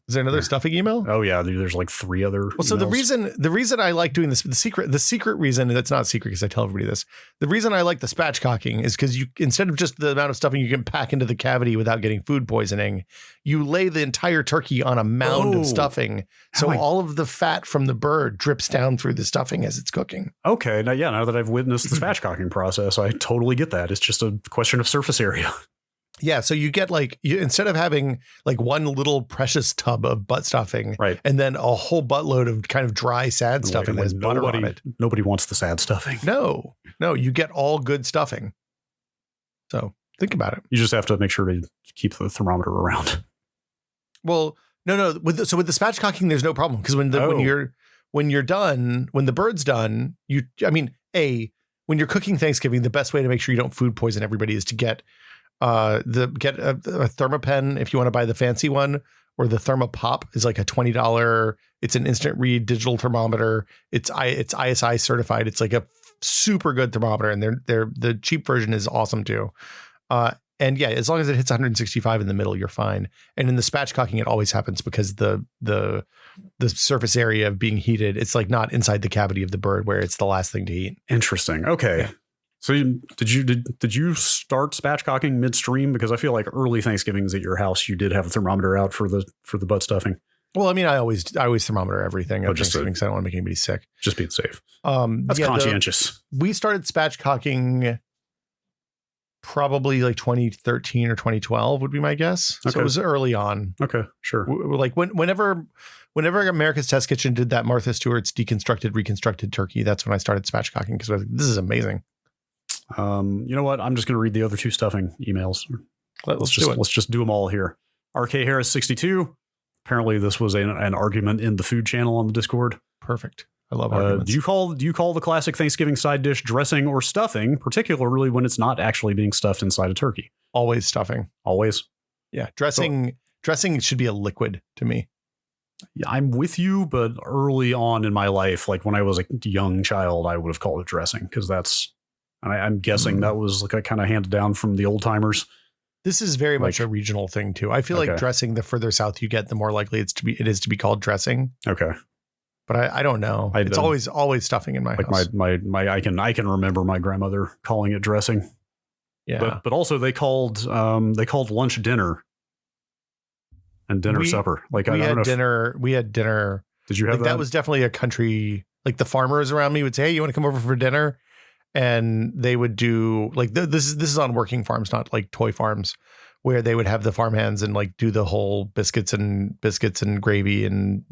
Is there another stuffing email? Oh yeah, there's like 3 other. Well, so emails. the reason I like doing this, the secret reason, and that's not secret because I tell everybody this. The reason I like the spatchcocking is because you, instead of just the amount of stuffing you can pack into the cavity without getting food poisoning, you lay the entire turkey on a mound of stuffing. So all of the fat from the bird drips down through the stuffing as it's cooking. Okay. Now that I've witnessed the spatchcocking process, I totally get that. It's just a question of surface area. Yeah, so you get instead of having like one little precious tub of butt stuffing, right, and then a whole buttload of kind of dry sad stuffing with butter on it. Nobody wants the sad stuffing. No, you get all good stuffing. So think about it. You just have to make sure to keep the thermometer around. Well, no. With the spatchcocking, there's no problem because when you're done, when the bird's done, when you're cooking Thanksgiving, the best way to make sure you don't food poison everybody is to get a Thermapen if you want to buy the fancy one, or the Thermopop is like a $20. It's an instant read digital thermometer. It's ISI certified. It's like a super good thermometer, and the cheap version is awesome too. And yeah, as long as it hits 165 in the middle, you're fine. And in the spatchcocking, it always happens because the surface area of being heated, it's like not inside the cavity of the bird where it's the last thing to eat. Interesting. Okay. Yeah. So did you start spatchcocking midstream? Because I feel like early Thanksgivings at your house, you did have a thermometer out for the butt stuffing. Well, I mean, I always thermometer everything at Thanksgiving because I don't want to make anybody sick. Just being safe. That's conscientious. We started spatchcocking probably like 2013 or 2012 would be my guess. Okay. So it was early on. Okay, sure. Like whenever America's Test Kitchen did that Martha Stewart's deconstructed, reconstructed turkey, that's when I started spatchcocking because I was like, this is amazing. You know what? I'm just going to read the other 2 stuffing emails. Let's just do them all here. RK Harris 62. Apparently this was an argument in the food channel on the Discord. Perfect. I love arguments. Do you call the classic Thanksgiving side dish dressing or stuffing, particularly when it's not actually being stuffed inside a turkey? Always stuffing. Always. Yeah. Dressing should be a liquid to me. Yeah, I'm with you, but early on in my life, like when I was a young child, I would have called it dressing because I'm guessing that was like a kind of handed down from the old timers. This is very much a regional thing too. I feel like dressing, the further south you get, the more likely it is to be called dressing. Okay. But I don't know. It's always stuffing in my house. I can remember my grandmother calling it dressing. Yeah. But also they called lunch dinner and dinner supper. Like we had dinner. Did you have that? That was definitely a country, like the farmers around me would say, hey, you want to come over for dinner? And they would do like this is on working farms, not like toy farms, where they would have the farmhands and like do the whole biscuits and gravy and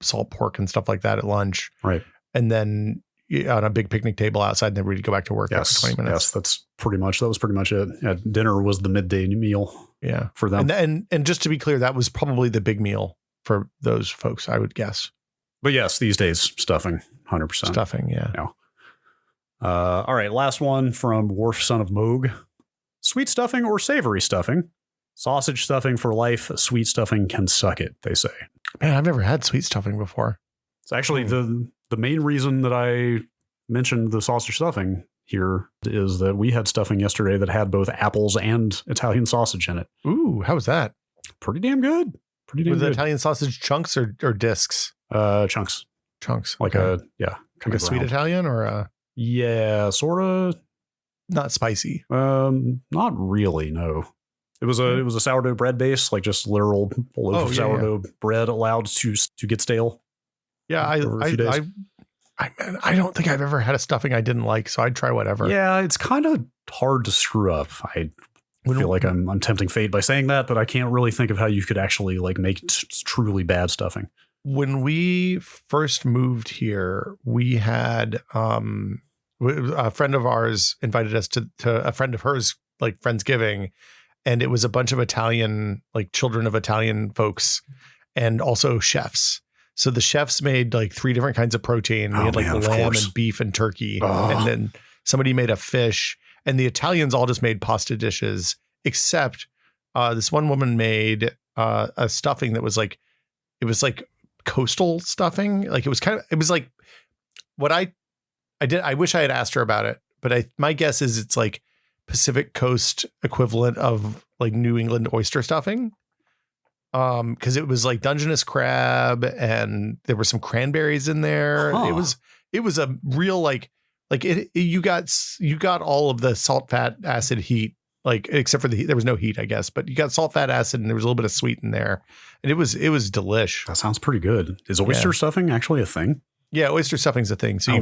salt pork and stuff like that at lunch. Right. And then on a big picnic table outside, and then we'd go back to work after 20 minutes. Yes, that was pretty much it. Yeah, dinner was the midday meal. Yeah, for them. And just to be clear, that was probably the big meal for those folks, I would guess. But yes, these days stuffing, 100%. Stuffing, yeah. All right, last one from Worf, son of Moog. Sweet stuffing or savory stuffing? Sausage stuffing for life. Sweet stuffing can suck it, they say. Man, I've never had sweet stuffing before. It's actually the main reason that I mentioned the sausage stuffing here is that we had stuffing yesterday that had both apples and Italian sausage in it. Ooh, how was that? Pretty damn good. pretty damn Were the good. Italian sausage chunks or discs? Chunks. Chunks. Like okay. kind a sweet Italian or a Yeah, sort of. not spicy. Not really. No. It was a sourdough bread base, like just literal loaf of sourdough bread allowed to get stale. Yeah, over a few days. I don't think I've ever had a stuffing I didn't like, so I'd try whatever. Yeah, it's kind of hard to screw up. I feel like I'm tempting fate by saying that, but I can't really think of how you could actually like make truly bad stuffing. When we first moved here, we had a friend of ours invited us to a friend of hers, like Friendsgiving, and it was a bunch of Italian, like children of Italian folks, and also chefs. So the chefs made like 3 different kinds of protein. We had like lamb and beef and turkey, and then somebody made a fish, and the Italians all just made pasta dishes, except this one woman made a stuffing that was like, it was like coastal stuffing. Like it was like what I did. I wish I had asked her about it, but my guess is it's like Pacific Coast equivalent of like New England oyster stuffing. Because it was like Dungeness crab and there were some cranberries in there. It was a real like you got all of the salt, fat, acid, heat, like except for the heat. There was no heat, I guess, but you got salt, fat, acid, and there was a little bit of sweet in there, and it was delish. That sounds pretty good. Is oyster stuffing actually a thing? Yeah, oyster stuffing's a thing. So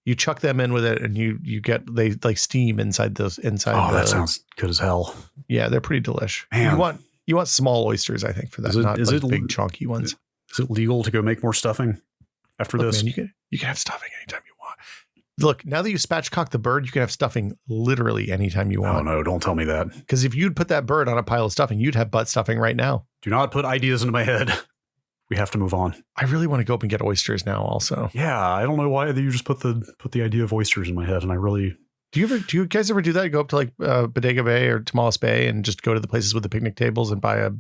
you chuck them in with it, and you get they like steam inside those inside. Oh, that sounds good as hell. Yeah, they're pretty delish. Man. You want small oysters, I think, for that, not like big chunky ones. Is it legal to go make more stuffing after this? Man, you can have stuffing anytime you want. Look, now that you spatchcock the bird, you can have stuffing literally anytime you want. Oh no, don't tell me that. Because if you'd put that bird on a pile of stuffing, you'd have butt stuffing right now. Do not put ideas into my head. We have to move on. I really want to go up and get oysters now also. Yeah, I don't know why you just put the idea of oysters in my head, and I really... Do you guys ever do that? Go up to like Bodega Bay or Tamales Bay and just go to the places with the picnic tables and buy a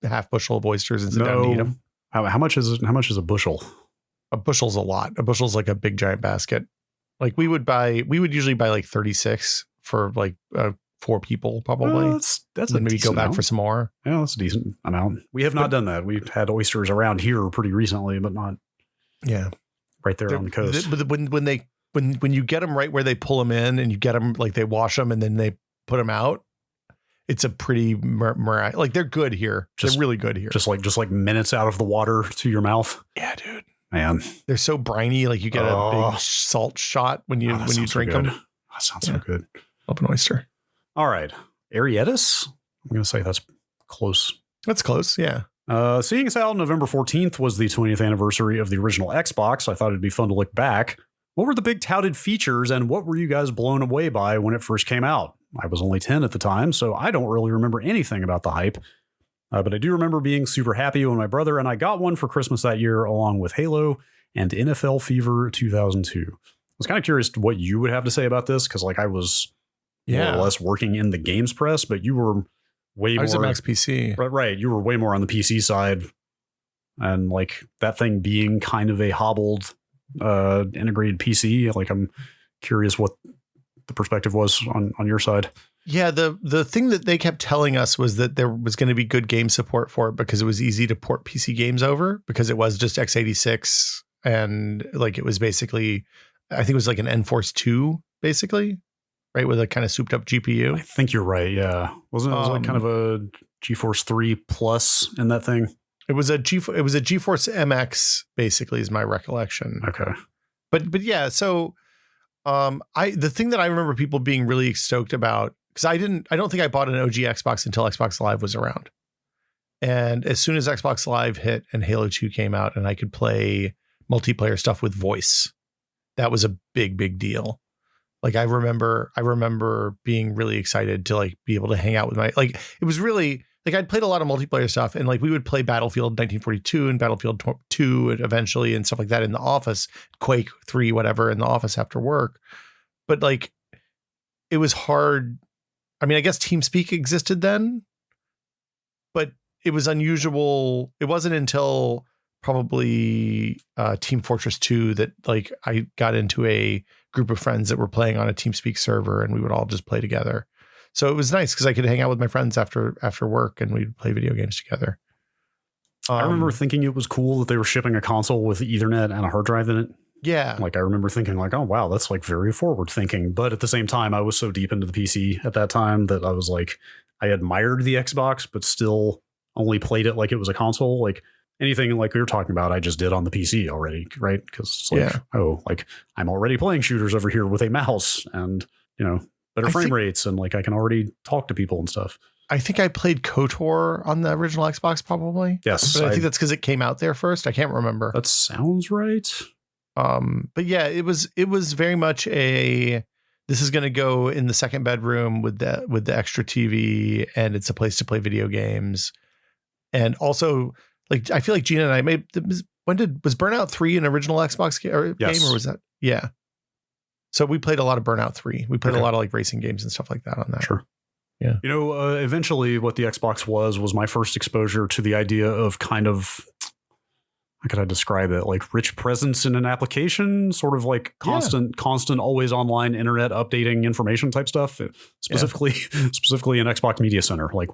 half bushel of oysters and sit down and eat them? How much is a bushel? A bushel's a lot. A bushel's like a big giant basket. Like we would usually buy like 36 for like 4 people probably. That's then maybe go back for some more. Yeah, that's a decent amount. We have not done that. We've had oysters around here pretty recently, but not right there on the coast. But when you get them right where they pull them in and you get them like they wash them and then they put them out, it's a pretty like they're good here. They're really good here. Just like minutes out of the water to your mouth. Yeah, dude. Man, they're so briny. Like you get a big salt shot when you drink them. That sounds so good. Love an oyster. All right, Arietis. I'm gonna say that's close. That's close. Yeah. Seeing as how November 14th was the 20th anniversary of the original Xbox, I thought it'd be fun to look back. What were the big touted features and what were you guys blown away by when it first came out? I was only 10 at the time, so I don't really remember anything about the hype. But I do remember being super happy when my brother and I got one for Christmas that year, along with Halo and NFL Fever 2002. I was kind of curious what you would have to say about this, because like I was more or less working in the games press, but you were way more. I was at Max PC. Right. You were way more on the PC side. And like that thing being kind of a hobbled integrated PC, like I'm curious what the perspective was on your side. Yeah, the thing that they kept telling us was that there was going to be good game support for it because it was easy to port PC games over because it was just x86 and like it was basically, I think it was like an Enforce 2 basically, right, with a kind of souped up GPU. I think you're right. Yeah, wasn't it? It was like kind of a GeForce 3 Plus in that thing. It was a GeForce MX basically is my recollection. Okay. But yeah, so the thing that I remember people being really stoked about, because I don't think I bought an OG Xbox until Xbox Live was around. And as soon as Xbox Live hit and Halo 2 came out and I could play multiplayer stuff with voice, that was a big deal. Like I remember being really excited to like be able to hang out with my, like it was really like I'd played a lot of multiplayer stuff and like we would play Battlefield 1942 and Battlefield 2 eventually and stuff like that in the office, Quake 3, whatever, in the office after work. But like it was hard. I mean, I guess TeamSpeak existed then, but it was unusual. It wasn't until probably Team Fortress 2 that like I got into a group of friends that were playing on a TeamSpeak server and we would all just play together. So it was nice because I could hang out with my friends after work and we'd play video games together. I remember thinking it was cool that they were shipping a console with Ethernet and a hard drive in it. Yeah. Like I remember thinking like, oh, wow, that's like very forward thinking. But at the same time, I was so deep into the PC at that time that I was like, I admired the Xbox, but still only played it like it was a console. Like anything like we were talking about, I just did on the PC already, right? Because it's like, oh, like I'm already playing shooters over here with a mouse and, you know, better frame rates. And like I can already talk to people and stuff. I think I played KOTOR on the original Xbox probably. Yes. But I think that's because it came out there first. I can't remember. That sounds right. But yeah, it was very much this is going to go in the second bedroom with the extra TV, and it's a place to play video games. And also, like, I feel like Gina and I was Burnout 3 an original Xbox game, or was that? Yeah. So we played a lot of Burnout 3. We played a lot of like racing games and stuff like that on that. Sure. Yeah. You know, eventually what the Xbox was my first exposure to the idea of kind of, how could I describe it? Like rich presence in an application, sort of like constant, always online internet updating information type stuff. Specifically in Xbox Media Center. Like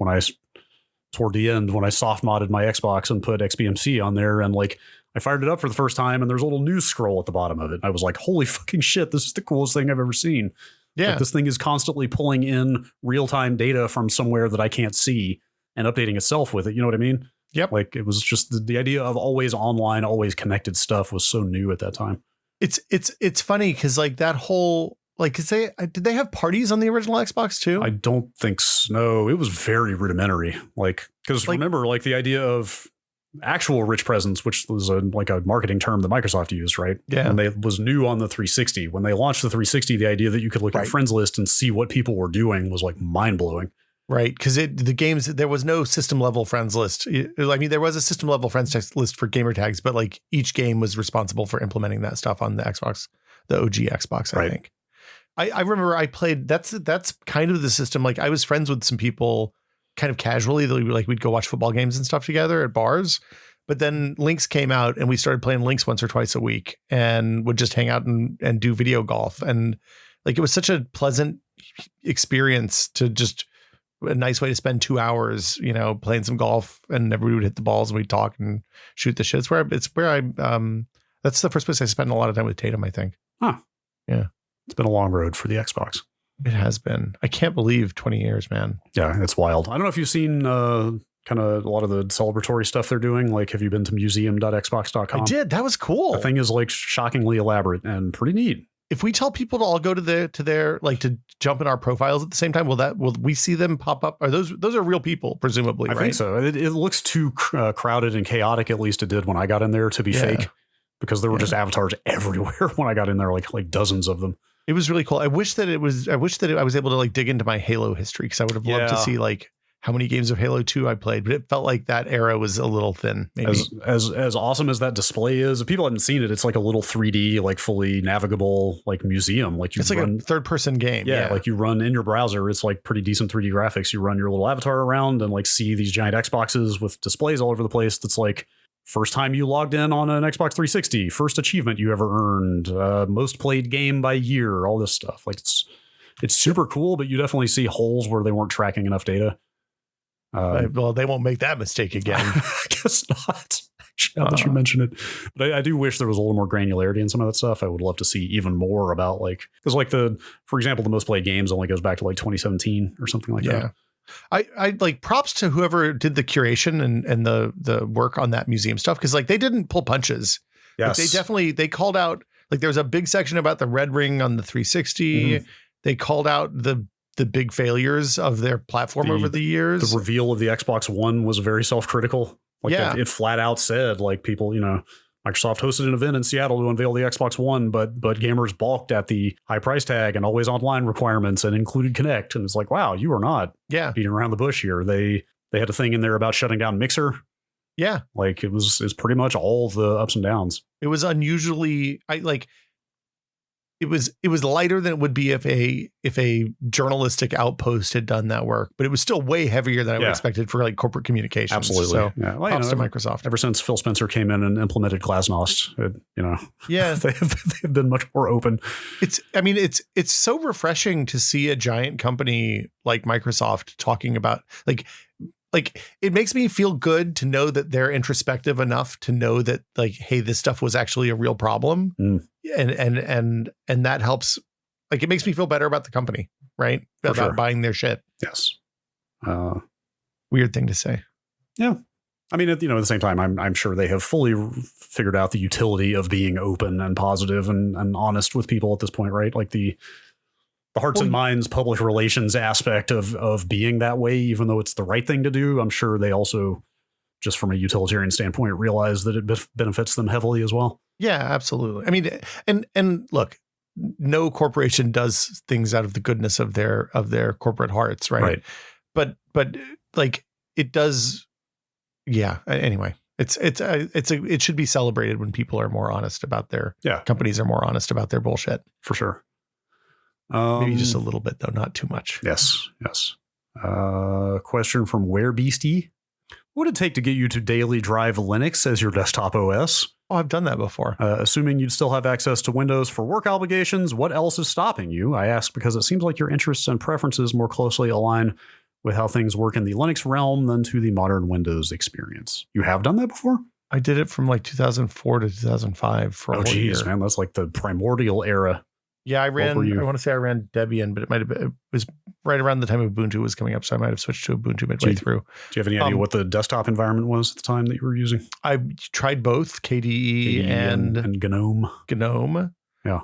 toward the end, when I soft modded my Xbox and put XBMC on there, and like I fired it up for the first time, and there's a little news scroll at the bottom of it. I was like, holy fucking shit, this is the coolest thing I've ever seen. Yeah. Like this thing is constantly pulling in real-time data from somewhere that I can't see and updating itself with it. You know what I mean? Yep. Like it was just the idea of always online, always connected stuff was so new at that time. It's funny because like that whole, like, did they have parties on the original Xbox too? I don't think so. No, it was very rudimentary. Like, because remember, like the idea of actual rich presence, which was a marketing term that Microsoft used, right? Yeah. And it was new on the 360. When they launched the 360, the idea that you could look at friends list and see what people were doing was like mind blowing. Right. Because there was no system level friends list. I mean, there was a system level friends list for gamer tags, but like each game was responsible for implementing that stuff on the Xbox, the OG Xbox, I think. I remember I played, that's kind of the system. Like I was friends with some people kind of casually, like we'd go watch football games and stuff together at bars. But then Lynx came out and we started playing Lynx once or twice a week and would just hang out and do video golf. And like, it was such a pleasant experience to just a nice way to spend 2 hours, you know, playing some golf, and everybody would hit the balls and we'd talk and shoot the shit. It's where I that's the first place I spent a lot of time with Tatum, I think. Huh. Yeah. It's been a long road for the Xbox. It has been. I can't believe 20 years, man. Yeah, it's wild. I don't know if you've seen kind of a lot of the celebratory stuff they're doing. Like, have you been to museum.xbox.com? I did. That was cool. The thing is like shockingly elaborate and pretty neat. If we tell people to all go to their like to jump in our profiles at the same time, will we see them pop up? Are those are real people, presumably? I think so. It looks too crowded and chaotic. At least it did when I got in there, to be fake, because there were just avatars everywhere when I got in there, like dozens of them. It was really cool. I wish that I was able to like dig into my Halo history, because I would have loved to see like how many games of Halo 2 I played, but it felt like that era was a little thin. Maybe. As awesome as that display is, if people haven't seen it, it's like a little 3D, like fully navigable, like museum. Like it's like a third person game. Yeah, like you run in your browser. It's like pretty decent 3D graphics. You run your little avatar around and like see these giant Xboxes with displays all over the place. That's like first time you logged in on an Xbox 360, first achievement you ever earned, most played game by year, all this stuff. Like it's super cool, but you definitely see holes where they weren't tracking enough data. Well, they won't make that mistake again. I guess not. Now that you mention it, but I do wish there was a little more granularity in some of that stuff. I would love to see even more about because for example, the most played games only goes back to like 2017 or something like that. I like props to whoever did the curation and the work on that museum stuff, because like they didn't pull punches. Yes, like, they called out, like there was a big section about the red ring on the 360. Mm-hmm. They called out the big failures of their platform over the years. The reveal of the Xbox One was very self-critical. It flat out said, like, people, Microsoft hosted an event in Seattle to unveil the Xbox One, but gamers balked at the high price tag and always online requirements and included Kinect. And it's like, wow, you are not beating around the bush here. They had a thing in there about shutting down Mixer. Yeah. Like it's pretty much all the ups and downs. It was unusually, it was lighter than it would be if a journalistic outpost had done that work, but it was still way heavier than I would expected for like corporate communications. Absolutely. So Well, props to Microsoft. Ever since Phil Spencer came in and implemented Glasnost, Yeah, they've been much more open. It's so refreshing to see a giant company like Microsoft talking about like it makes me feel good to know that they're introspective enough to know that like, hey, this stuff was actually a real problem. And that helps. Like, it makes me feel better about the company, right? About buying their shit. Yes. Weird thing to say. Yeah. I mean, at the same time, I'm sure they have fully figured out the utility of being open and positive and honest with people at this point, right? Like the hearts and minds public relations aspect of being that way, even though it's the right thing to do. I'm sure they also, just from a utilitarian standpoint, realize that it benefits them heavily as well. Yeah, absolutely. I mean, and look, no corporation does things out of the goodness of their corporate hearts, right? But like it does. Yeah. Anyway, it should be celebrated when people are more honest about their companies are more honest about their bullshit. For sure. Maybe just a little bit, though, not too much. Yes. Question from Where Beastie. What would it take to get you to daily drive Linux as your desktop OS? Oh, I've done that before. Assuming you'd still have access to Windows for work obligations, what else is stopping you? I ask because it seems like your interests and preferences more closely align with how things work in the Linux realm than to the modern Windows experience. You have done that before? I did it from like 2004 to 2005 for a whole year. Man, that's like the primordial era. Yeah, I want to say I ran Debian, but it was right around the time Ubuntu was coming up, so I might have switched to Ubuntu midway through. Do you have any idea what the desktop environment was at the time that you were using? I tried both KDE and GNOME. GNOME. Yeah.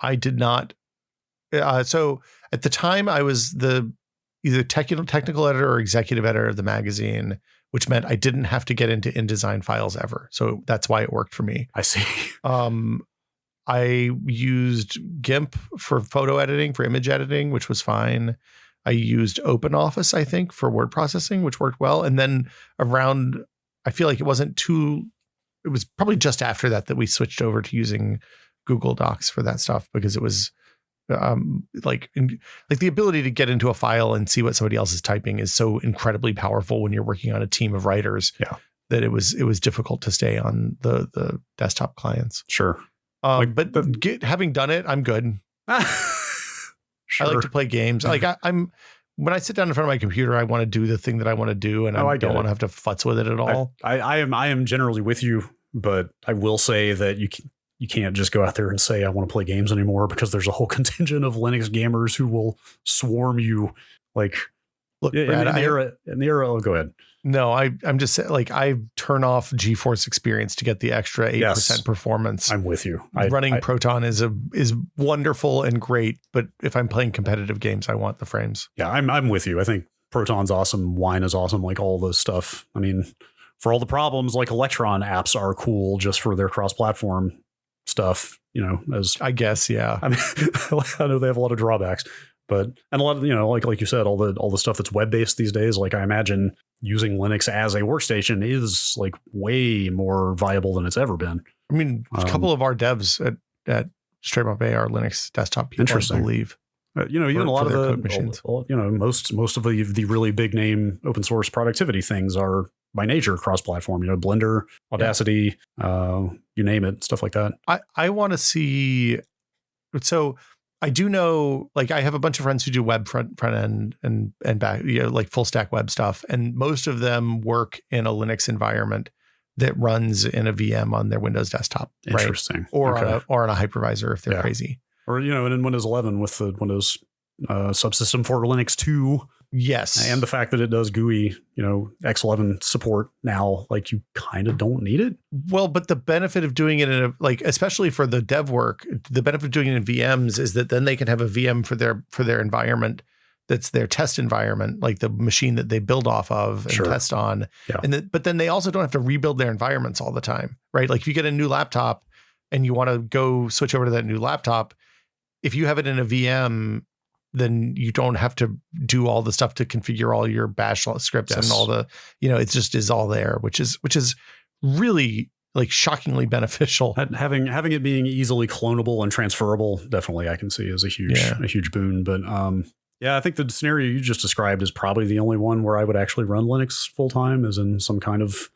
I did not. So at the time, I was either technical editor or executive editor of the magazine, which meant I didn't have to get into InDesign files ever. So that's why it worked for me. I see. I used GIMP for photo editing, for image editing, which was fine. I used OpenOffice, I think, for word processing, which worked well. And then I feel like it was probably just after that we switched over to using Google Docs for that stuff, because it was like the ability to get into a file and see what somebody else is typing is so incredibly powerful when you're working on a team of writers that it was difficult to stay on the desktop clients. Sure. Having done it, I'm good. Sure. I like to play games. Like when I sit down in front of my computer, I want to do the thing that I want to do, and I don't want to have to futz with it at all. I am generally with you, but I will say that you can't just go out there and say I want to play games anymore, because there's a whole contingent of Linux gamers who will swarm you. Like, look, Brad, in the era. Oh, go ahead. No, I'm just saying, like, I turn off GeForce Experience to get the extra 8% performance. I'm with you. Running Proton is wonderful and great, but if I'm playing competitive games, I want the frames. Yeah, I'm with you. I think Proton's awesome. Wine is awesome. Like all this stuff. I mean, for all the problems, like Electron apps are cool just for their cross-platform stuff. As I guess, yeah. I mean, I know they have a lot of drawbacks, and a lot of like you said, all the stuff that's web-based these days. Like I imagine using Linux as a workstation is like way more viable than it's ever been. I mean, a couple of our devs at Straight Up Bay are Linux desktop people, interesting. I believe. Even a lot of the machines. Most of the really big name open source productivity things are by nature cross-platform. Blender, Audacity, you name it, stuff like that. I want to see. So I do know, like, I have a bunch of friends who do web front end and back, like full stack web stuff, and most of them work in a Linux environment that runs in a VM on their Windows desktop. Interesting. Right? Or on a hypervisor if they're crazy. Or and in Windows 11 with the Windows subsystem for Linux 2. Yes. And the fact that it does GUI, X11 support now, like you kind of don't need it. Well, but the benefit of doing it especially for the dev work, the benefit of doing it in VMs is that then they can have a VM for their environment that's their test environment, like the machine that they build off of and test on. Yeah. But then they also don't have to rebuild their environments all the time, right? Like if you get a new laptop and you want to go switch over to that new laptop, if you have it in a VM, then you don't have to do all the stuff to configure all your bash scripts and all the, it just is all there, which is really like shockingly beneficial. Having it being easily clonable and transferable, definitely I can see as a huge boon. But yeah, I think the scenario you just described is probably the only one where I would actually run Linux full time, as in some kind of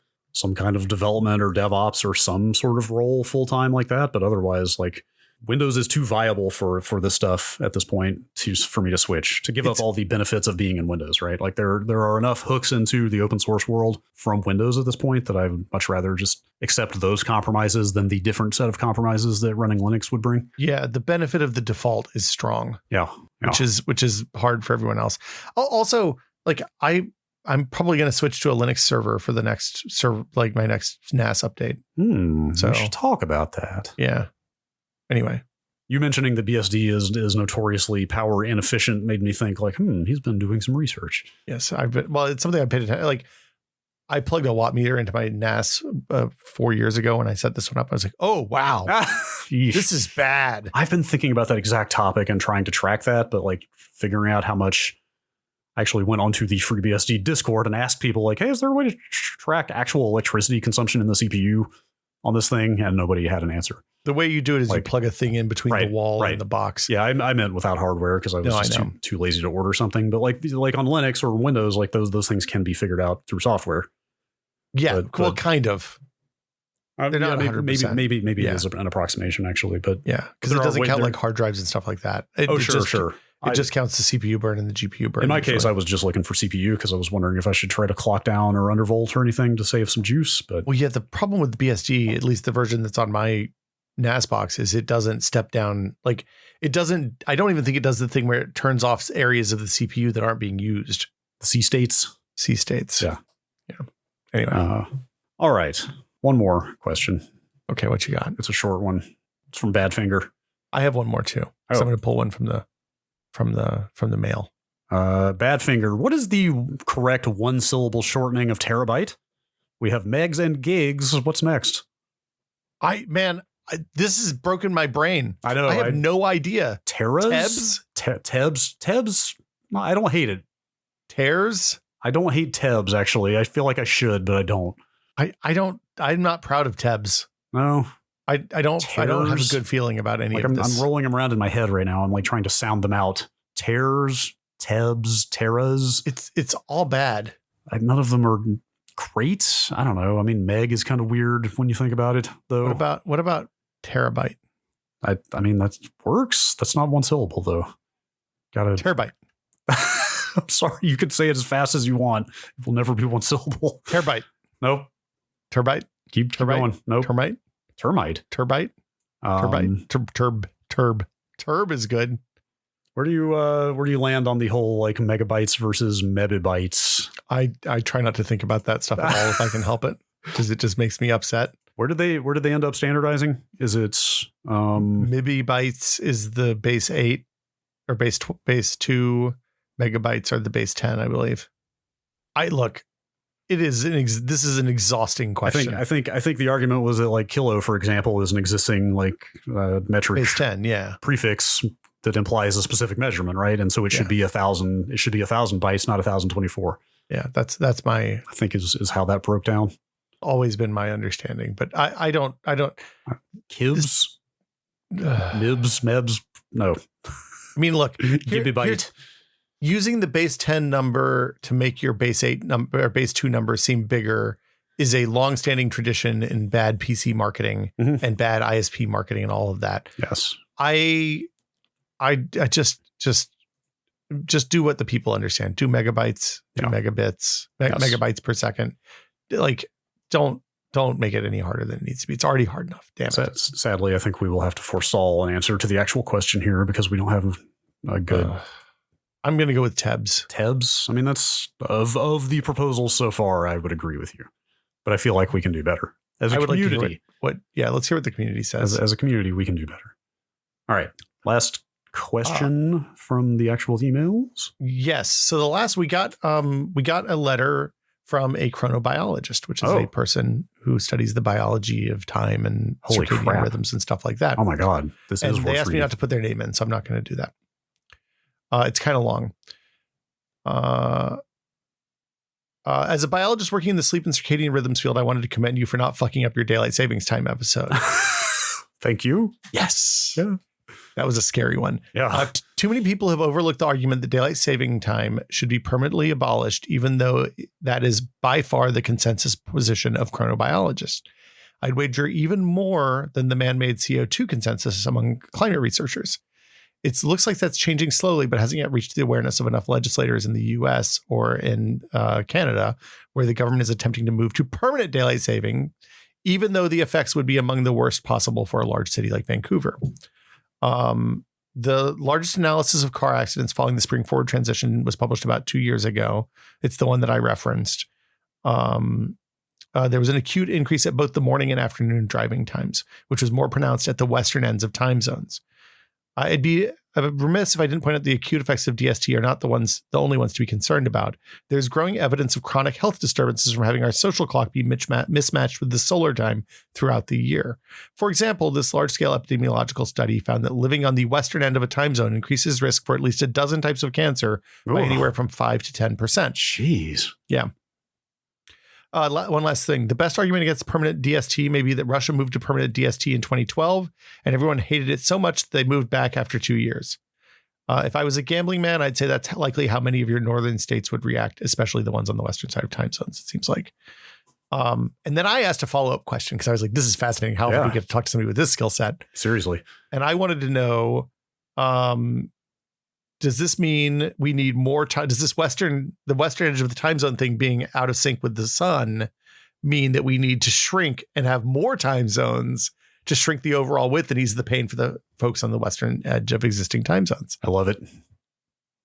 development or DevOps or some sort of role full time like that. But otherwise, like, Windows is too viable for this stuff at this point for me to switch, to give up all the benefits of being in Windows, right? Like there are enough hooks into the open source world from Windows at this point that I would much rather just accept those compromises than the different set of compromises that running Linux would bring. Yeah, the benefit of the default is strong. Yeah. Which is hard for everyone else. Also, like I'm probably going to switch to a Linux server for the next like my next NAS update. So we should talk about that. Yeah. Anyway, you mentioning the BSD is notoriously power inefficient made me think like, he's been doing some research. Yes, it's something I paid attention. Like, I plugged a watt meter into my NAS 4 years ago, and I set this one up. I was like, oh wow, this is bad. I've been thinking about that exact topic and trying to track that, but like figuring out how much. I actually went onto the FreeBSD Discord and asked people like, hey, is there a way to track actual electricity consumption in the CPU on this thing? And nobody had an answer. The way you do it is you plug a thing in between the wall and the box. Yeah, I meant without hardware because I was too lazy to order something. But like on Linux or Windows, like those things can be figured out through software. Yeah, well, kind of. They're not 100%. Maybe it is an approximation actually, but yeah, because it doesn't count like hard drives and stuff like that. Sure. It just counts the CPU burn and the GPU burn. In my case, I was just looking for CPU because I was wondering if I should try to clock down or undervolt or anything to save some juice. But the problem with the BSD, at least the version that's on my NAS box, is it doesn't step down. Like it doesn't. I don't even think it does the thing where it turns off areas of the CPU that aren't being used. The C states. Yeah. Anyway, all right. One more question. Okay, what you got? It's a short one. It's from Badfinger. I have one more too. So I'm going to pull one from the mail. Badfinger, what is the correct one syllable shortening of terabyte? We have megs and gigs. What's next? This has broken my brain. I know. I have no idea. Teras? Tebs? No, I don't hate it. Tears? I don't hate Tebs, actually. I feel like I should, but I don't. I'm not proud of Tebs. No. I don't have a good feeling about any of this. I'm rolling them around in my head right now. I'm like trying to sound them out. Tears, Tebs, Terras. It's all bad. None of them are great. I don't know. I mean, Meg is kind of weird when you think about it, though. What about terabyte? I mean, that works. That's not one syllable, though. Terabyte. I'm sorry. You can say it as fast as you want. It will never be one syllable. Terabyte. Nope. Terabyte. Keep going. Nope. Termite. Turbite. Turb is good. Where do you land on the whole like megabytes versus megabytes? I try not to think about that stuff at all if I can help it, because it just makes me upset. Where did they end up standardizing? Is it megabytes is the base 8 or base 2, megabytes are the base 10, I believe. This is an exhausting question. I think the argument was that like kilo, for example, is an existing like metric base 10, prefix that implies a specific measurement, right? And so it should be 1,000. It should be 1,000 bytes, not 1,024. Yeah, that's my. I think is how that broke down. Always been my understanding, but I don't. Kibs, nibs, mebs. No, I mean, look, gigabyte. Using the base 10 number to make your base 8 number or base 2 number seem bigger is a long-standing tradition in bad PC marketing and bad ISP marketing and all of that. Yes. I just do what the people understand. Do megabytes, do megabits, megabytes per second. Like, don't make it any harder than it needs to be. It's already hard enough. Damn it. Sadly, I think we will have to forestall an answer to the actual question here because we don't have a good... I'm going to go with Tebs. Tebs? I mean, that's of the proposals so far, I would agree with you. But I feel like we can do better. As a community. Let's hear what the community says. As a community, we can do better. All right. Last question from the actual emails. Yes. So the last we got a letter from a chronobiologist, which is a person who studies the biology of time and circadian rhythms and stuff like that. Oh my God. They asked me not to put their name in, so I'm not going to do that. It's kind of long. As a biologist working in the sleep and circadian rhythms field, I wanted to commend you for not fucking up your daylight savings time episode. Thank you. Yes. Yeah. That was a scary one. Yeah. Too many people have overlooked the argument that daylight saving time should be permanently abolished, even though that is by far the consensus position of chronobiologists. I'd wager even more than the man-made CO2 consensus among climate researchers. It looks like that's changing slowly, but hasn't yet reached the awareness of enough legislators in the US or in Canada, where the government is attempting to move to permanent daylight saving, even though the effects would be among the worst possible for a large city like Vancouver. The largest analysis of car accidents following the spring forward transition was published about 2 years ago. It's the one that I referenced. There was an acute increase at both the morning and afternoon driving times, which was more pronounced at the western ends of time zones. I'd be remiss if I didn't point out the acute effects of DST are not the only ones to be concerned about. There's growing evidence of chronic health disturbances from having our social clock be mismatched with the solar time throughout the year. For example, this large-scale epidemiological study found that living on the western end of a time zone increases risk for at least a dozen types of cancer by anywhere from 5 to 10%. Jeez. Yeah. One last thing. The best argument against permanent DST may be that Russia moved to permanent DST in 2012, and everyone hated it so much that they moved back after 2 years. If I was a gambling man, I'd say that's likely how many of your northern states would react, especially the ones on the western side of time zones, it seems like. And then I asked a follow-up question because I was like, this is fascinating. How do we get to talk to somebody with this skill set? Seriously. And I wanted to know, does this mean we need more time? Does the western edge of the time zone thing being out of sync with the sun mean that we need to shrink and have more time zones to shrink the overall width and ease the pain for the folks on the western edge of existing time zones? I love it.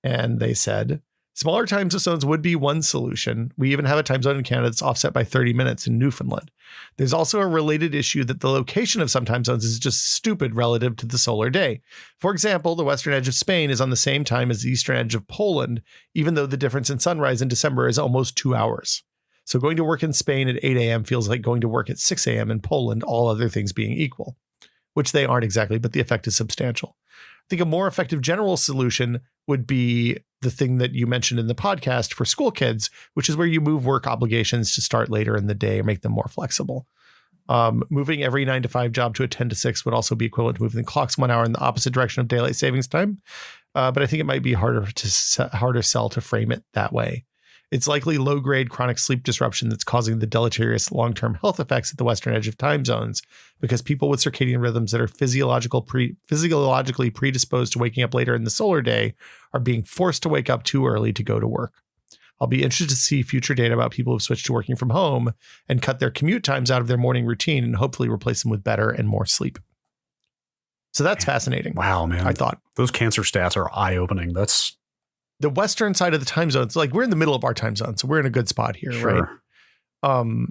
And they said smaller time zones would be one solution. We even have a time zone in Canada that's offset by 30 minutes in Newfoundland. There's also a related issue that the location of some time zones is just stupid relative to the solar day. For example, the western edge of Spain is on the same time as the eastern edge of Poland, even though the difference in sunrise in December is almost 2 hours. So going to work in Spain at 8 a.m. feels like going to work at 6 a.m. in Poland, all other things being equal, which they aren't exactly, but the effect is substantial. I think a more effective general solution would be the thing that you mentioned in the podcast for school kids, which is where you move work obligations to start later in the day or make them more flexible. Moving every 9 to 5 job to a 10 to 6 would also be equivalent to moving the clocks 1 hour in the opposite direction of daylight savings time. But I think it might be harder sell to frame it that way. It's likely low-grade chronic sleep disruption that's causing the deleterious long-term health effects at the western edge of time zones, because people with circadian rhythms that are physiologically predisposed to waking up later in the solar day are being forced to wake up too early to go to work. I'll be interested to see future data about people who've switched to working from home and cut their commute times out of their morning routine and hopefully replace them with better and more sleep. So that's fascinating. Wow, man. I thought those cancer stats are eye-opening. That's the western side of the time zone. It's like we're in the middle of our time zone, so we're in a good spot here, sure. Right?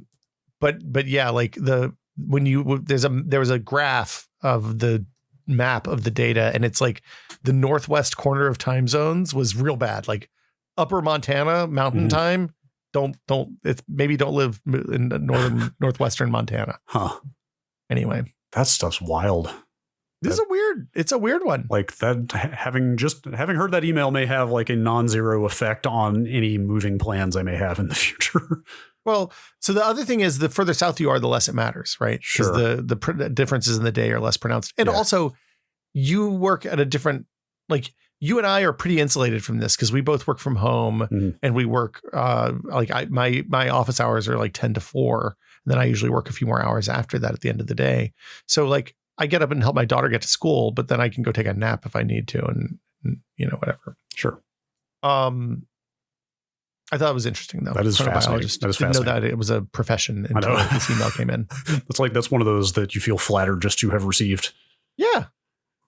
But yeah, like there was a graph of the map of the data, and it's like the northwest corner of time zones was real bad. Like upper Montana mountain time, don't live in northwestern Montana. Huh. Anyway, that stuff's wild. It's a weird one. Like that, having heard that email may have like a non-zero effect on any moving plans I may have in the future. Well, so the other thing is the further south you are, the less it matters, right? Sure. Because the differences in the day are less pronounced. And also you work at a different, like you and I are pretty insulated from this because we both work from home and we work my office hours are like 10 to 4. And then I usually work a few more hours after that at the end of the day. So like I get up and help my daughter get to school, but then I can go take a nap if I need to and whatever. Sure. I thought it was interesting though. That is fascinating. Didn't know that it was a profession until this email came in. That's one of those that you feel flattered just to have received. Yeah.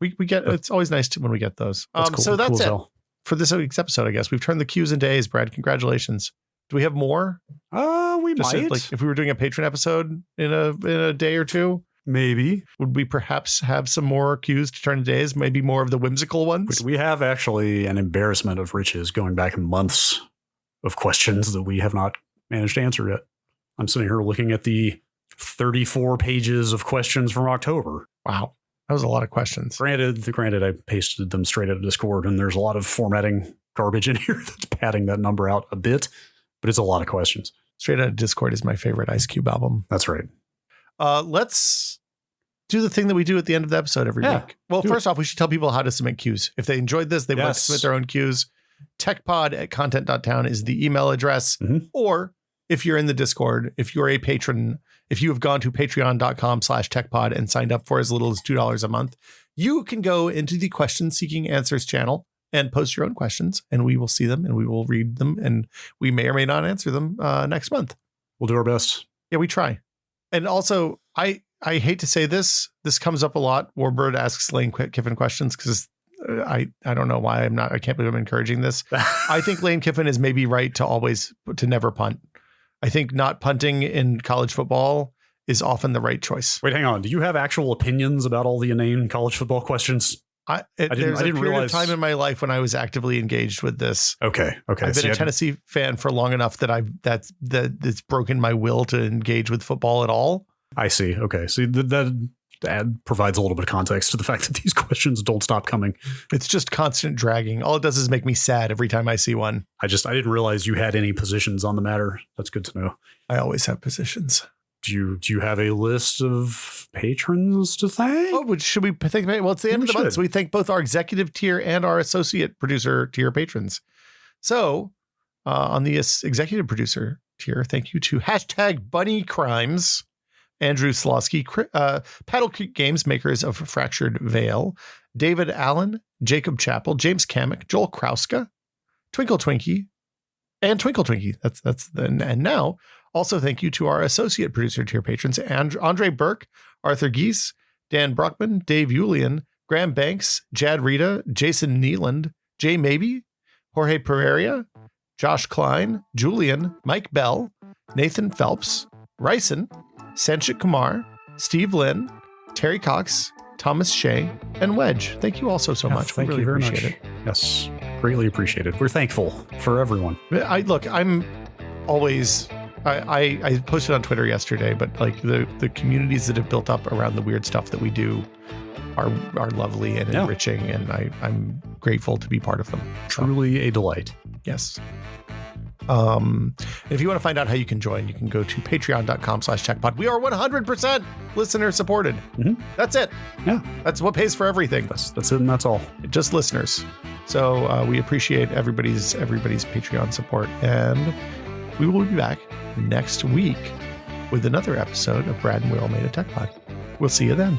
We get, it's always nice when we get those. Cool. So that's cool it for this week's episode, I guess. We've turned the Q's into A's, Brad. Congratulations. Do we have more? We might. Like if we were doing a patron episode in a day or two, maybe. Would we perhaps have some more Q's to turn into A's? Maybe more of the whimsical ones? We have actually an embarrassment of riches going back months of questions that we have not managed to answer yet. I'm sitting here looking at the 34 pages of questions from October. Wow. That was a lot of questions. Granted, I pasted them straight out of Discord, and there's a lot of formatting garbage in here that's padding that number out a bit. but it's a lot of questions. Straight Outta Discord is my favorite Ice Cube album. That's right. Let's do the thing that we do at the end of the episode every week. Well, first off, we should tell people how to submit cues. If they enjoyed this, they want to submit their own cues. techpod@content.town is the email address. Or if you're in the Discord, if you're a patron, if you have gone to patreon.com/techpod and signed up for as little as $2 a month, you can go into the question seeking answers channel and post your own questions, and we will see them and we will read them, and we may or may not answer them next month. We'll do our best. Yeah, we try. And also, I hate to say this comes up a lot. Warbird asks Lane Kiffin questions because I don't know why I can't believe I'm encouraging this. I think Lane Kiffin is maybe right to never punt. I think not punting in college football is often the right choice. Wait, hang on. Do you have actual opinions about all the inane college football questions? There's a period of time in my life when I was actively engaged with this. Okay. I've been a Tennessee fan for long enough that that's broken my will to engage with football at all. I see. Okay. So that provides a little bit of context to the fact that these questions don't stop coming. It's just constant dragging. All it does is make me sad every time I see one. I didn't realize you had any positions on the matter. That's good to know. I always have positions. Do you have a list of patrons to thank? Oh, should we thank? Well, it's the end of the month, so we thank both our executive tier and our associate producer tier patrons. So on the executive producer tier, thank you to #BunnyCrimes, Andrew Slosky, Paddle Creek Games, makers of Fractured Veil, David Allen, Jacob Chappell, James Kamek, Joel Krauska, Twinkle Twinkie, and Twinkle Twinkie. And now also thank you to our associate producer tier patrons, Andre Burke, Arthur Geese, Dan Brockman, Dave Julian, Graham Banks, Jad Rita, Jason Neeland, Jay Maybe, Jorge Pereira, Josh Klein, Julian, Mike Bell, Nathan Phelps, Ryson, Sanchit Kumar, Steve Lynn, Terry Cox, Thomas Shea, and Wedge. Thank you also so much. Thank we really you very appreciate much. Yes, greatly appreciated. We're thankful for everyone. I'm always... I posted on Twitter yesterday, but like the communities that have built up around the weird stuff that we do are lovely and enriching, and I'm grateful to be part of them. Truly a delight. Yes. If you want to find out how you can join, you can go to patreon.com/techpod. We are 100% listener supported. That's it. Yeah. That's what pays for everything. That's it, and that's all. Just listeners. So we appreciate everybody's Patreon support, and we will be back next week with another episode of Brad and Will Made a Tech Pod. We'll see you then.